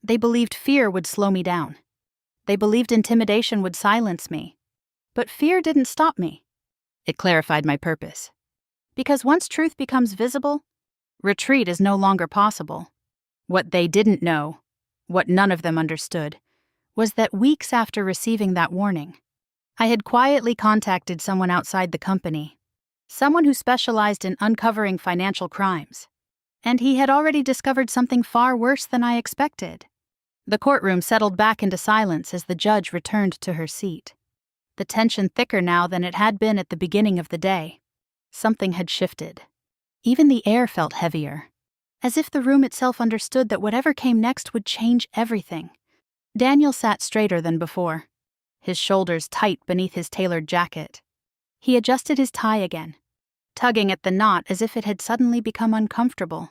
They believed fear would slow me down. They believed intimidation would silence me. But fear didn't stop me. It clarified my purpose. Because once truth becomes visible, retreat is no longer possible. What they didn't know, what none of them understood, was that weeks after receiving that warning, I had quietly contacted someone outside the company, someone who specialized in uncovering financial crimes, and he had already discovered something far worse than I expected. The courtroom settled back into silence as the judge returned to her seat, the tension thicker now than it had been at the beginning of the day. Something had shifted. Even the air felt heavier, as if the room itself understood that whatever came next would change everything. Daniel sat straighter than before, his shoulders tight beneath his tailored jacket. He adjusted his tie again, tugging at the knot as if it had suddenly become uncomfortable.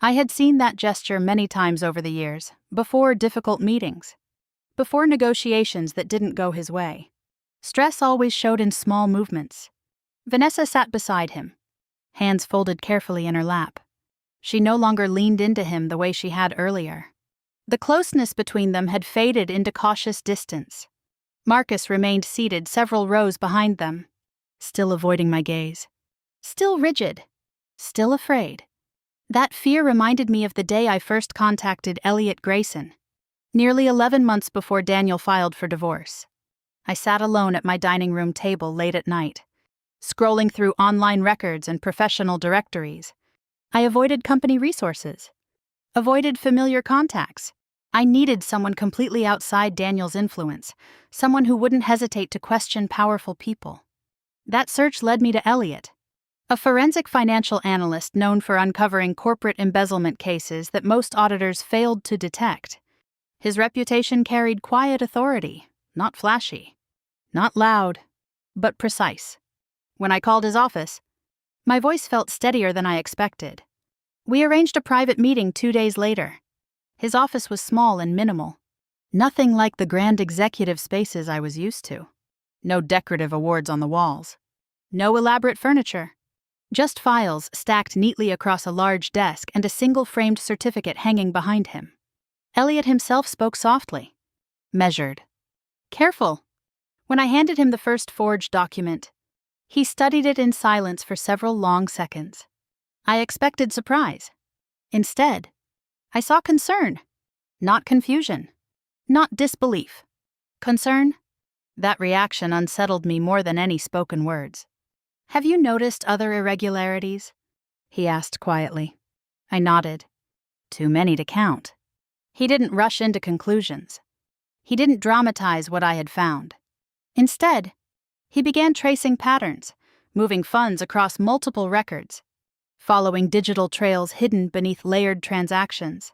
I had seen that gesture many times over the years, before difficult meetings, before negotiations that didn't go his way. Stress always showed in small movements. Vanessa sat beside him, hands folded carefully in her lap. She no longer leaned into him the way she had earlier. The closeness between them had faded into cautious distance. Marcus remained seated several rows behind them, still avoiding my gaze. Still rigid. Still afraid. That fear reminded me of the day I first contacted Elliot Grayson, nearly 11 months before Daniel filed for divorce. I sat alone at my dining room table late at night, scrolling through online records and professional directories. I avoided company resources, avoided familiar contacts. I needed someone completely outside Daniel's influence, someone who wouldn't hesitate to question powerful people. That search led me to Elliot, a forensic financial analyst known for uncovering corporate embezzlement cases that most auditors failed to detect. His reputation carried quiet authority, not flashy, not loud, but precise. When I called his office, my voice felt steadier than I expected. We arranged a private meeting 2 days later. His office was small and minimal, nothing like the grand executive spaces I was used to. No decorative awards on the walls. No elaborate furniture. Just files stacked neatly across a large desk and a single framed certificate hanging behind him. Elliot himself spoke softly, measured, careful. When I handed him the first forged document, he studied it in silence for several long seconds. I expected surprise. Instead, I saw concern, not confusion, not disbelief. Concern? That reaction unsettled me more than any spoken words. "Have you noticed other irregularities?" he asked quietly. I nodded. Too many to count. He didn't rush into conclusions. He didn't dramatize what I had found. Instead, he began tracing patterns, moving funds across multiple records, following digital trails hidden beneath layered transactions.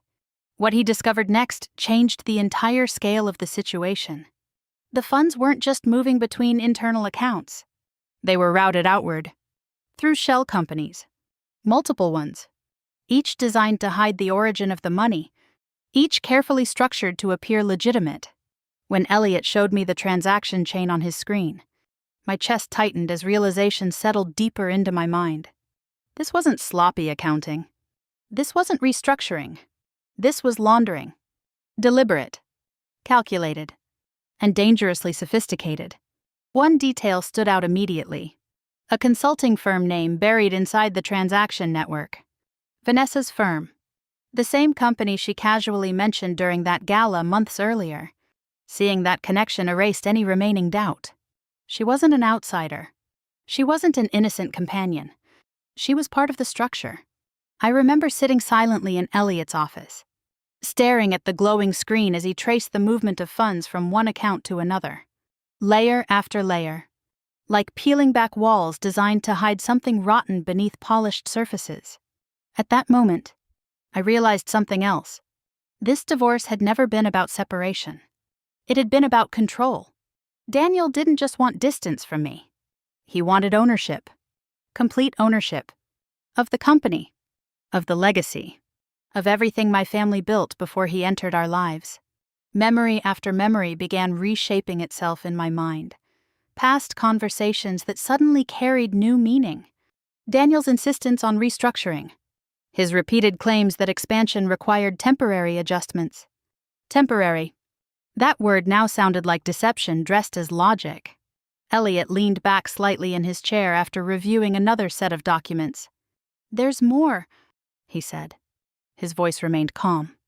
What he discovered next changed the entire scale of the situation. The funds weren't just moving between internal accounts. They were routed outward, through shell companies, multiple ones, each designed to hide the origin of the money, each carefully structured to appear legitimate. When Elliot showed me the transaction chain on his screen, My chest tightened as realization settled deeper into my mind. This wasn't sloppy accounting. This wasn't restructuring. This was laundering. Deliberate, calculated, and dangerously sophisticated. One detail stood out immediately. A consulting firm name buried inside the transaction network. Vanessa's firm. The same company she casually mentioned during that gala months earlier. Seeing that connection erased any remaining doubt. She wasn't an outsider. She wasn't an innocent companion. She was part of the structure. I remember sitting silently in Elliot's office, staring at the glowing screen as he traced the movement of funds from one account to another. Layer after layer. Like peeling back walls designed to hide something rotten beneath polished surfaces. At that moment, I realized something else. This divorce had never been about separation. It had been about control. Daniel didn't just want distance from me. He wanted ownership. Complete ownership. Of the company. Of the legacy. Of everything my family built before he entered our lives. Memory after memory began reshaping itself in my mind. Past conversations that suddenly carried new meaning. Daniel's insistence on restructuring. His repeated claims that expansion required temporary adjustments. Temporary. That word now sounded like deception dressed as logic. Elliot leaned back slightly in his chair after reviewing another set of documents. "There's more," he said. His voice remained calm,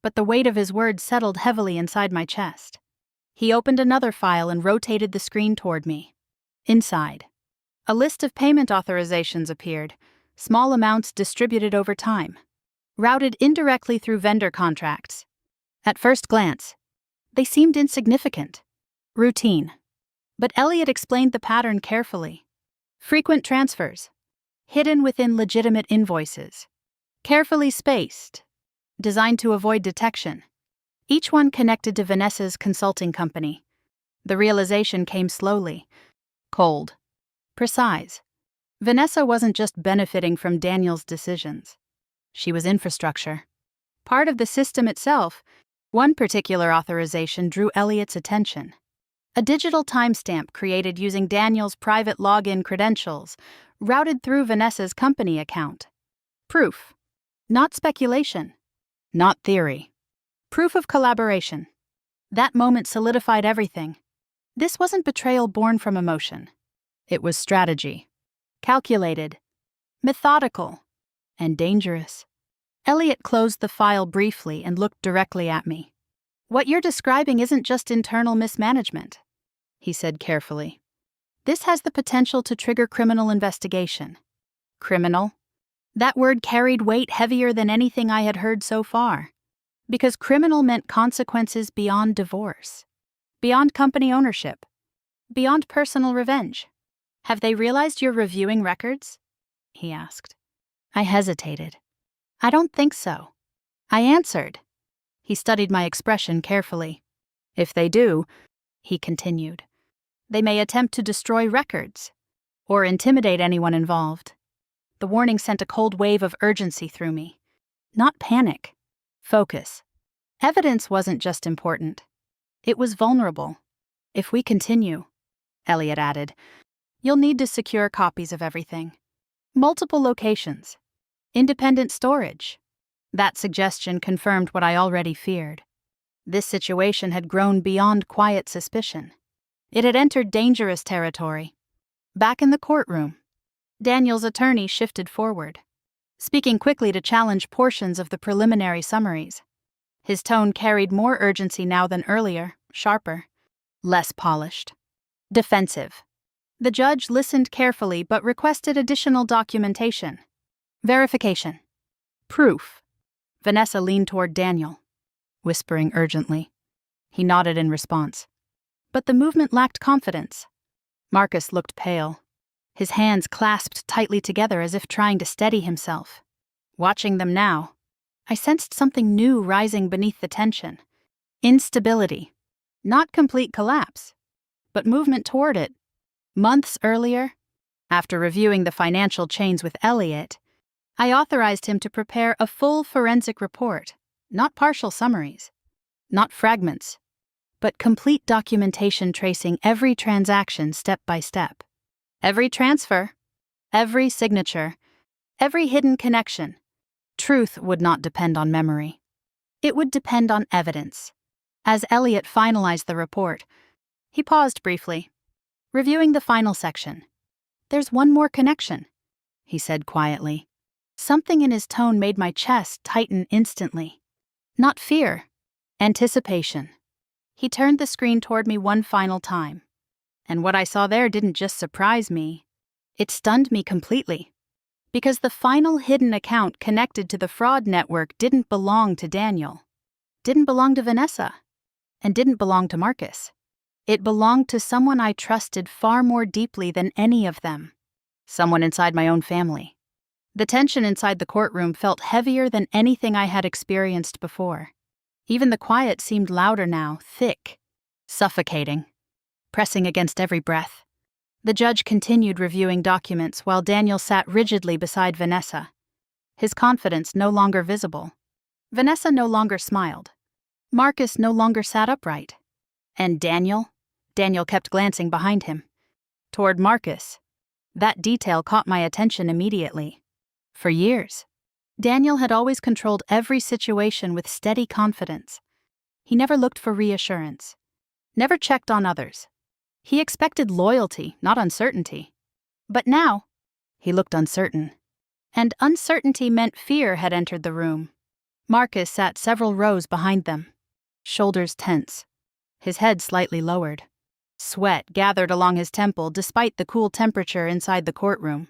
but the weight of his words settled heavily inside my chest. He opened another file and rotated the screen toward me. Inside, a list of payment authorizations appeared, small amounts distributed over time, routed indirectly through vendor contracts. At first glance, they seemed insignificant, routine. But Elliot explained the pattern carefully. Frequent transfers, hidden within legitimate invoices, carefully spaced, designed to avoid detection. Each one connected to Vanessa's consulting company. The realization came slowly, cold, precise. Vanessa wasn't just benefiting from Daniel's decisions. She was infrastructure. Part of the system itself. One particular authorization drew Elliot's attention. A digital timestamp created using Daniel's private login credentials, routed through Vanessa's company account. Proof. Not speculation. Not theory. Proof of collaboration. That moment solidified everything. This wasn't betrayal born from emotion. It was strategy. Calculated. Methodical. And dangerous. Elliot closed the file briefly and looked directly at me. "What you're describing isn't just internal mismanagement," he said carefully. "This has the potential to trigger criminal investigation." Criminal? That word carried weight heavier than anything I had heard so far. Because criminal meant consequences beyond divorce. Beyond company ownership. Beyond personal revenge. "Have they realized you're reviewing records?" he asked. I hesitated. "I don't think so," I answered. He studied my expression carefully. "If they do," he continued, "they may attempt to destroy records or intimidate anyone involved." The warning sent a cold wave of urgency through me. Not panic. Focus. Evidence wasn't just important. It was vulnerable. "If we continue," Elliot added, "you'll need to secure copies of everything. Multiple locations. Independent storage." That suggestion confirmed what I already feared. This situation had grown beyond quiet suspicion. It had entered dangerous territory. Back in the courtroom, Daniel's attorney shifted forward, speaking quickly to challenge portions of the preliminary summaries. His tone carried more urgency now than earlier, sharper, less polished, defensive. The judge listened carefully but requested additional documentation. Verification. Proof. Vanessa leaned toward Daniel, whispering urgently. He nodded in response. But the movement lacked confidence. Marcus looked pale, his hands clasped tightly together as if trying to steady himself. Watching them now, I sensed something new rising beneath the tension. Instability. Not complete collapse, but movement toward it. Months earlier, after reviewing the financial chains with Elliot, I authorized him to prepare a full forensic report, not partial summaries, not fragments, but complete documentation tracing every transaction step by step. Every transfer, every signature, every hidden connection. Truth would not depend on memory. It would depend on evidence. As Elliot finalized the report, he paused briefly, reviewing the final section. "There's one more connection," he said quietly. Something in his tone made my chest tighten instantly. Not fear, anticipation. He turned the screen toward me one final time. And what I saw there didn't just surprise me, it stunned me completely. Because the final hidden account connected to the fraud network didn't belong to Daniel, didn't belong to Vanessa, and didn't belong to Marcus. It belonged to someone I trusted far more deeply than any of them. Someone inside my own family. The tension inside the courtroom felt heavier than anything I had experienced before. Even the quiet seemed louder now, thick, suffocating, pressing against every breath. The judge continued reviewing documents while Daniel sat rigidly beside Vanessa, his confidence no longer visible. Vanessa no longer smiled. Marcus no longer sat upright. And Daniel kept glancing behind him, toward Marcus. That detail caught my attention immediately. For years, Daniel had always controlled every situation with steady confidence. He never looked for reassurance, never checked on others. He expected loyalty, not uncertainty. But now, he looked uncertain. And uncertainty meant fear had entered the room. Marcus sat several rows behind them, shoulders tense, his head slightly lowered. Sweat gathered along his temple despite the cool temperature inside the courtroom.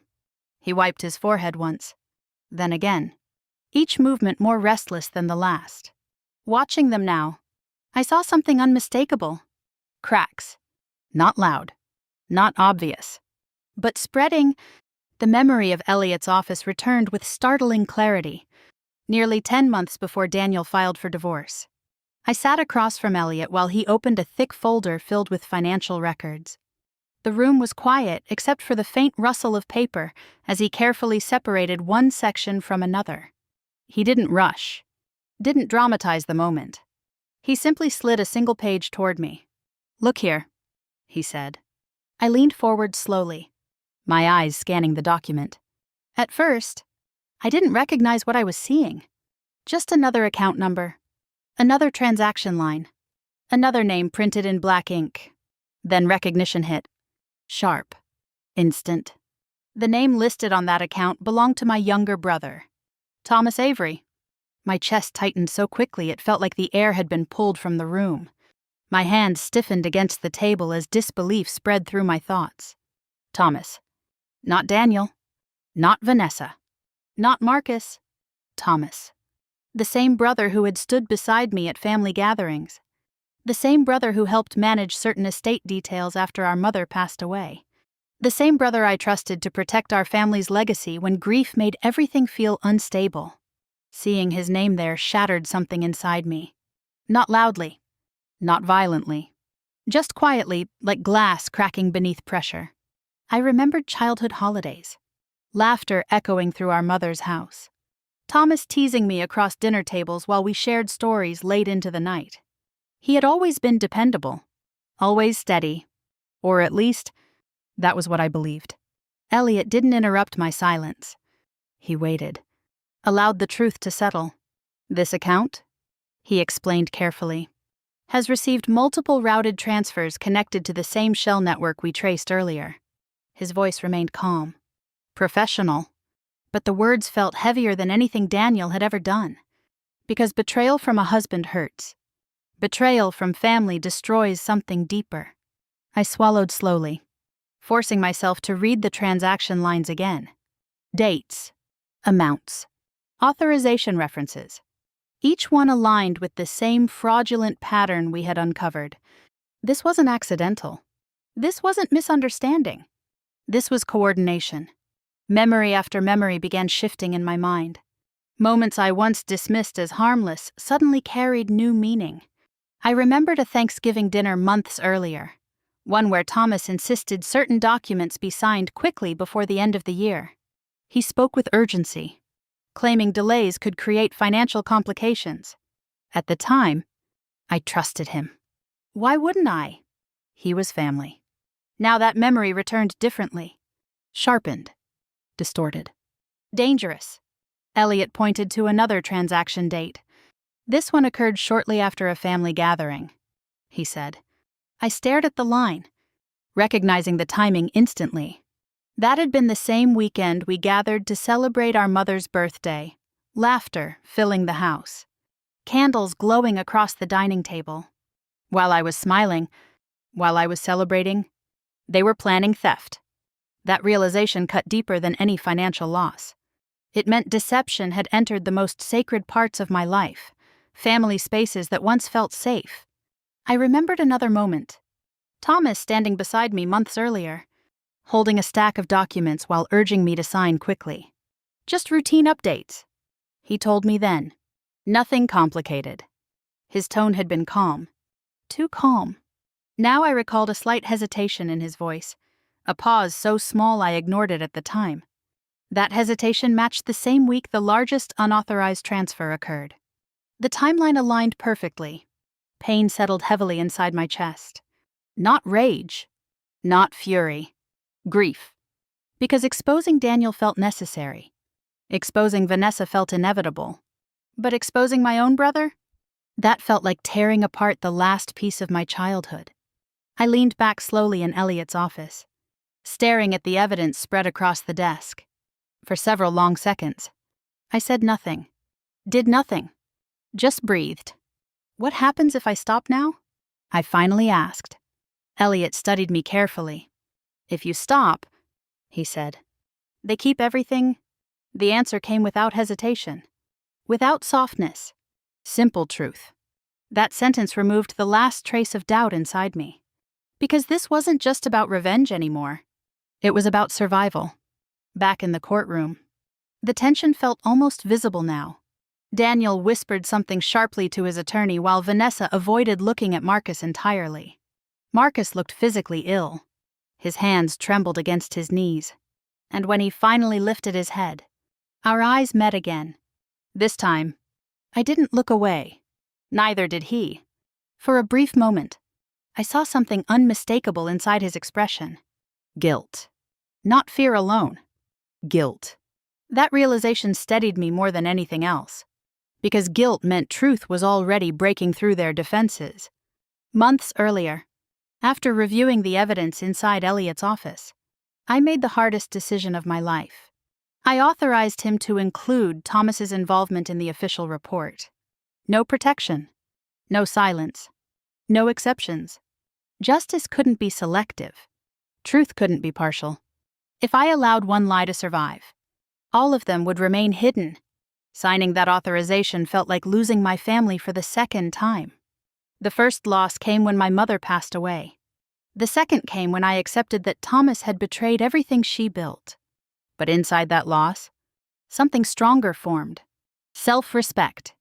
He wiped his forehead once, then again, each movement more restless than the last. Watching them now, I saw something unmistakable. Cracks. Not loud, not obvious, but spreading. The memory of Elliot's office returned with startling clarity, nearly 10 months before Daniel filed for divorce. I sat across from Elliot while he opened a thick folder filled with financial records. The room was quiet except for the faint rustle of paper as he carefully separated one section from another. He didn't rush, didn't dramatize the moment. He simply slid a single page toward me. "Look here," he said. I leaned forward slowly, my eyes scanning the document. At first, I didn't recognize what I was seeing. Just another account number, another transaction line, another name printed in black ink. Then recognition hit. Sharp. Instant. The name listed on that account belonged to my younger brother, Thomas Avery. My chest tightened so quickly it felt like the air had been pulled from the room. My hands stiffened against the table as disbelief spread through my thoughts. Thomas. Not Daniel. Not Vanessa. Not Marcus. Thomas. The same brother who had stood beside me at family gatherings. The same brother who helped manage certain estate details after our mother passed away. The same brother I trusted to protect our family's legacy when grief made everything feel unstable. Seeing his name there shattered something inside me. Not loudly. Not violently. Just quietly, like glass cracking beneath pressure. I remembered childhood holidays. Laughter echoing through our mother's house. Thomas teasing me across dinner tables while we shared stories late into the night. He had always been dependable, always steady, or at least, that was what I believed. Elliot didn't interrupt my silence. He waited, allowed the truth to settle. This account, he explained carefully, has received multiple routed transfers connected to the same shell network we traced earlier. His voice remained calm, professional, but the words felt heavier than anything Daniel had ever done. Because betrayal from a husband hurts. Betrayal from family destroys something deeper. I swallowed slowly, forcing myself to read the transaction lines again. Dates, amounts, authorization references. Each one aligned with the same fraudulent pattern we had uncovered. This wasn't accidental. This wasn't misunderstanding. This was coordination. Memory after memory began shifting in my mind. Moments I once dismissed as harmless suddenly carried new meaning. I remembered a Thanksgiving dinner months earlier, one where Thomas insisted certain documents be signed quickly before the end of the year. He spoke with urgency, claiming delays could create financial complications. At the time, I trusted him. Why wouldn't I? He was family. Now that memory returned differently. Sharpened. Distorted. Dangerous. Elliot pointed to another transaction date. This one occurred shortly after a family gathering, he said. I stared at the line, recognizing the timing instantly. That had been the same weekend we gathered to celebrate our mother's birthday, laughter filling the house, candles glowing across the dining table. While I was smiling, while I was celebrating, they were planning theft. That realization cut deeper than any financial loss. It meant deception had entered the most sacred parts of my life, family spaces that once felt safe. I remembered another moment. Thomas standing beside me months earlier, holding a stack of documents while urging me to sign quickly. Just routine updates, he told me then. Nothing complicated. His tone had been calm. Too calm. Now I recalled a slight hesitation in his voice, a pause so small I ignored it at the time. That hesitation matched the same week the largest unauthorized transfer occurred. The timeline aligned perfectly. Pain settled heavily inside my chest. Not rage. Not fury. Grief. Because exposing Daniel felt necessary. Exposing Vanessa felt inevitable. But exposing my own brother? That felt like tearing apart the last piece of my childhood. I leaned back slowly in Elliot's office, staring at the evidence spread across the desk. For several long seconds, I said nothing. Did nothing. Just breathed. What happens if I stop now? I finally asked. Elliot studied me carefully. If you stop, he said, they keep everything. The answer came without hesitation. Without softness. Simple truth. That sentence removed the last trace of doubt inside me. Because this wasn't just about revenge anymore. It was about survival. Back in the courtroom, the tension felt almost visible now. Daniel whispered something sharply to his attorney while Vanessa avoided looking at Marcus entirely. Marcus looked physically ill. His hands trembled against his knees. And when he finally lifted his head, our eyes met again. This time, I didn't look away. Neither did he. For a brief moment, I saw something unmistakable inside his expression. Guilt. Not fear alone. Guilt. That realization steadied me more than anything else. Because guilt meant truth was already breaking through their defenses. Months earlier, after reviewing the evidence inside Elliot's office, I made the hardest decision of my life. I authorized him to include Thomas's involvement in the official report. No protection. No silence. No exceptions. Justice couldn't be selective. Truth couldn't be partial. If I allowed one lie to survive, all of them would remain hidden. Signing that authorization felt like losing my family for the second time. The first loss came when my mother passed away. The second came when I accepted that Thomas had betrayed everything she built. But inside that loss, something stronger formed. Self-respect.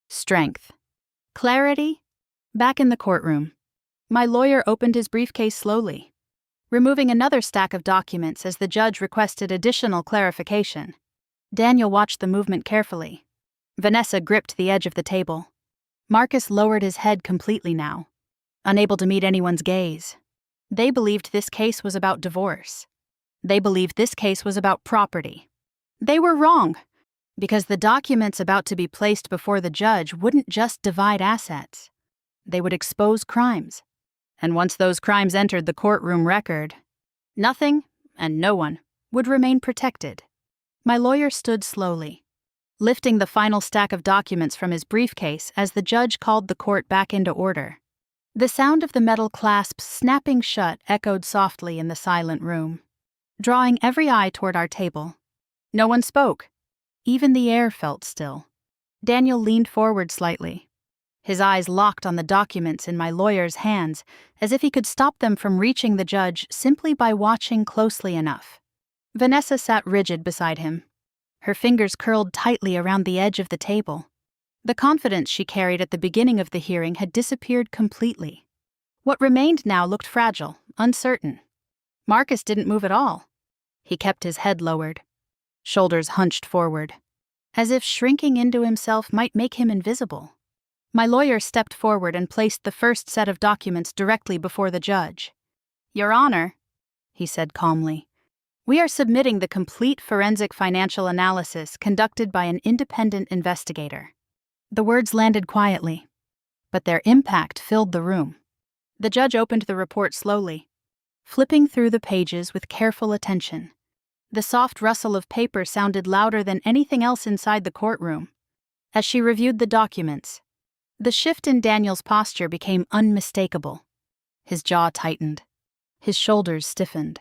Strength. Clarity. Back in the courtroom, my lawyer opened his briefcase slowly, removing another stack of documents as the judge requested additional clarification. Daniel watched the movement carefully. Vanessa gripped the edge of the table. Marcus lowered his head completely now, unable to meet anyone's gaze. They believed this case was about divorce. They believed this case was about property. They were wrong, because the documents about to be placed before the judge wouldn't just divide assets. They would expose crimes. And once those crimes entered the courtroom record, nothing and no one would remain protected. My lawyer stood slowly, lifting the final stack of documents from his briefcase as the judge called the court back into order. The sound of the metal clasps snapping shut echoed softly in the silent room, drawing every eye toward our table. No one spoke. Even the air felt still. Daniel leaned forward slightly, his eyes locked on the documents in my lawyer's hands, as if he could stop them from reaching the judge simply by watching closely enough. Vanessa sat rigid beside him, her fingers curled tightly around the edge of the table. The confidence she carried at the beginning of the hearing had disappeared completely. What remained now looked fragile, uncertain. Marcus didn't move at all. He kept his head lowered, shoulders hunched forward, as if shrinking into himself might make him invisible. My lawyer stepped forward and placed the first set of documents directly before the judge. "Your Honor," he said calmly, "we are submitting the complete forensic financial analysis conducted by an independent investigator." The words landed quietly, but their impact filled the room. The judge opened the report slowly, flipping through the pages with careful attention. The soft rustle of paper sounded louder than anything else inside the courtroom. As she reviewed the documents, the shift in Daniel's posture became unmistakable. His jaw tightened. His shoulders stiffened.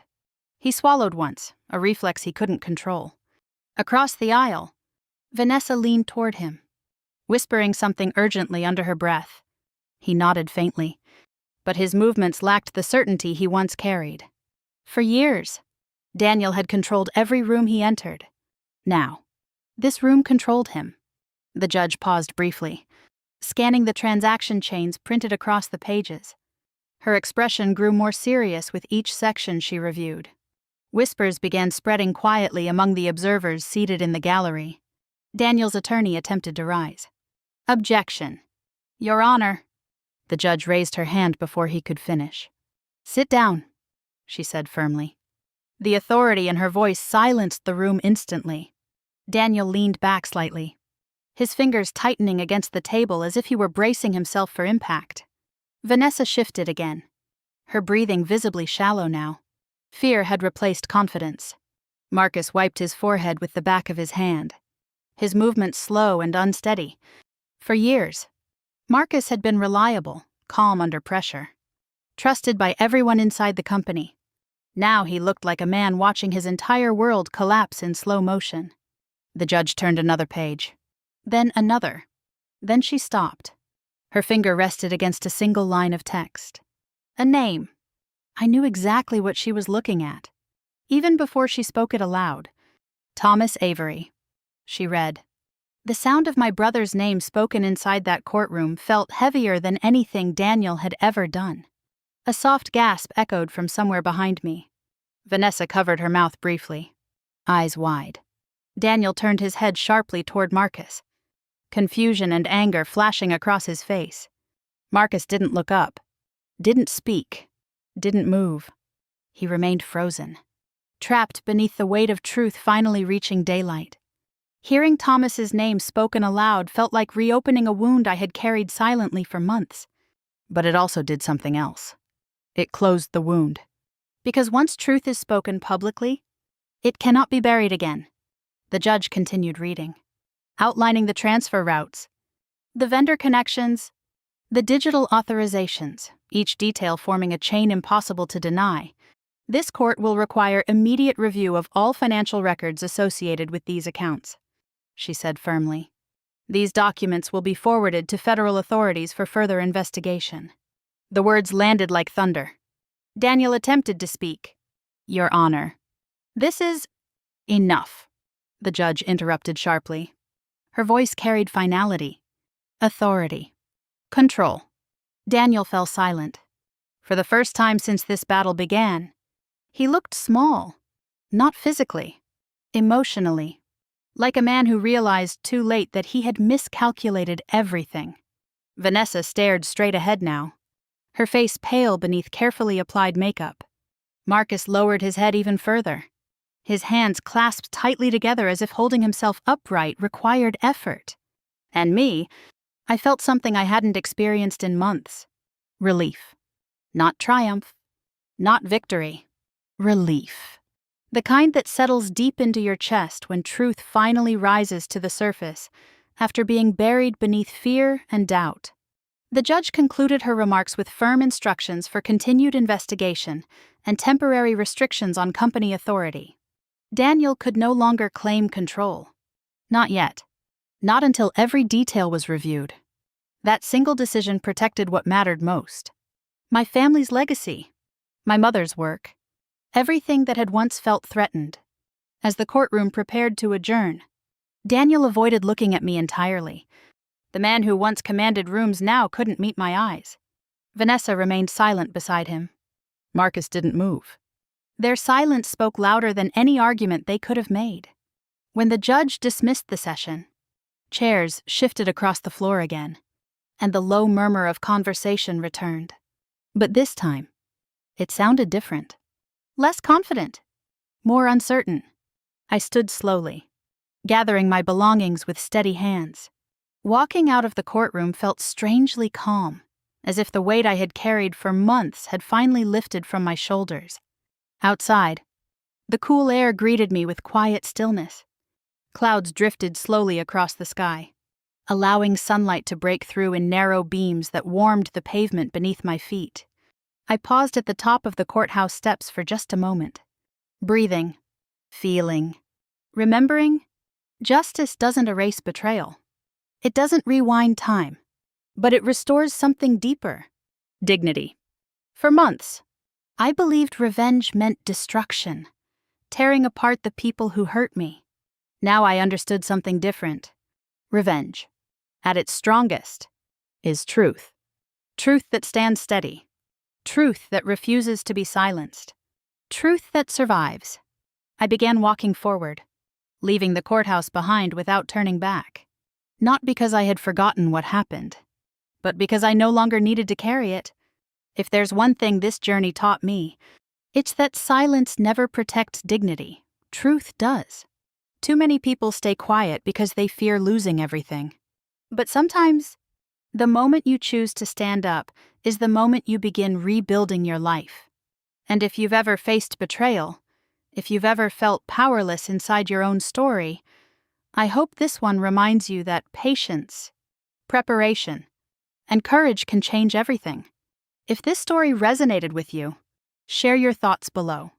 He swallowed once, a reflex he couldn't control. Across the aisle, Vanessa leaned toward him, whispering something urgently under her breath. He nodded faintly, but his movements lacked the certainty he once carried. For years, Daniel had controlled every room he entered. Now, this room controlled him. The judge paused briefly, scanning the transaction chains printed across the pages. Her expression grew more serious with each section she reviewed. Whispers began spreading quietly among the observers seated in the gallery. Daniel's attorney attempted to rise. "Objection. Your Honor." The judge raised her hand before he could finish. "Sit down," she said firmly. The authority in her voice silenced the room instantly. Daniel leaned back slightly, his fingers tightening against the table as if he were bracing himself for impact. Vanessa shifted again, her breathing visibly shallow now. Fear had replaced confidence. Marcus wiped his forehead with the back of his hand, his movements slow and unsteady. For years, Marcus had been reliable, calm under pressure, trusted by everyone inside the company. Now he looked like a man watching his entire world collapse in slow motion. The judge turned another page, then another. Then she stopped. Her finger rested against a single line of text. A name. I knew exactly what she was looking at, even before she spoke it aloud. Thomas Avery. She read. The sound of my brother's name spoken inside that courtroom felt heavier than anything Daniel had ever done. A soft gasp echoed from somewhere behind me. Vanessa covered her mouth briefly, eyes wide. Daniel turned his head sharply toward Marcus, confusion and anger flashing across his face. Marcus didn't look up, didn't speak, didn't move. He remained frozen, trapped beneath the weight of truth finally reaching daylight. Hearing Thomas's name spoken aloud felt like reopening a wound I had carried silently for months. But it also did something else. It closed the wound. Because once truth is spoken publicly, it cannot be buried again. The judge continued reading, outlining the transfer routes, the vendor connections, the digital authorizations, each detail forming a chain impossible to deny. This court will require immediate review of all financial records associated with these accounts, she said firmly. These documents will be forwarded to federal authorities for further investigation. The words landed like thunder. Daniel attempted to speak. Your Honor. This is enough, the judge interrupted sharply. Her voice carried finality, authority, control. Daniel fell silent. For the first time since this battle began, he looked small, not physically, emotionally, like a man who realized too late that he had miscalculated everything. Vanessa stared straight ahead now, her face pale beneath carefully applied makeup. Marcus lowered his head even further. His hands clasped tightly together as if holding himself upright required effort. And me, I felt something I hadn't experienced in months. Relief. Not triumph. Not victory. Relief. The kind that settles deep into your chest when truth finally rises to the surface after being buried beneath fear and doubt. The judge concluded her remarks with firm instructions for continued investigation and temporary restrictions on company authority. Daniel could no longer claim control. Not yet. Not until every detail was reviewed. That single decision protected what mattered most. My family's legacy. My mother's work. Everything that had once felt threatened. As the courtroom prepared to adjourn, Daniel avoided looking at me entirely. The man who once commanded rooms now couldn't meet my eyes. Vanessa remained silent beside him. Marcus didn't move. Their silence spoke louder than any argument they could have made. When the judge dismissed the session, chairs shifted across the floor again. and the low murmur of conversation returned. But this time, it sounded different. Less confident. More uncertain. I stood slowly, gathering my belongings with steady hands. Walking out of the courtroom felt strangely calm, as if the weight I had carried for months had finally lifted from my shoulders. Outside, the cool air greeted me with quiet stillness. Clouds drifted slowly across the sky, allowing sunlight to break through in narrow beams that warmed the pavement beneath my feet. I paused at the top of the courthouse steps for just a moment, breathing, feeling, remembering. Justice doesn't erase betrayal. It doesn't rewind time, but it restores something deeper: dignity. For months, I believed revenge meant destruction, tearing apart the people who hurt me. Now I understood something different. Revenge, at its strongest, is truth. Truth that stands steady. Truth that refuses to be silenced. Truth that survives. I began walking forward, leaving the courthouse behind without turning back. Not because I had forgotten what happened, but because I no longer needed to carry it. If there's one thing this journey taught me, it's that silence never protects dignity. Truth does. Too many people stay quiet because they fear losing everything. But sometimes, the moment you choose to stand up is the moment you begin rebuilding your life. And if you've ever faced betrayal, if you've ever felt powerless inside your own story, I hope this one reminds you that patience, preparation, and courage can change everything. If this story resonated with you, share your thoughts below.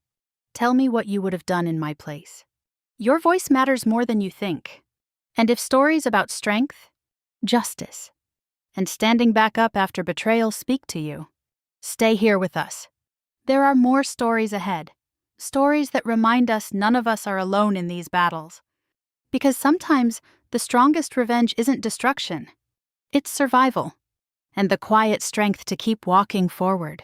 Tell me what you would have done in my place. Your voice matters more than you think. And if stories about strength, justice, and standing back up after betrayal speak to you, stay here with us. There are more stories ahead. Stories that remind us none of us are alone in these battles. Because sometimes the strongest revenge isn't destruction. It's survival, and the quiet strength to keep walking forward.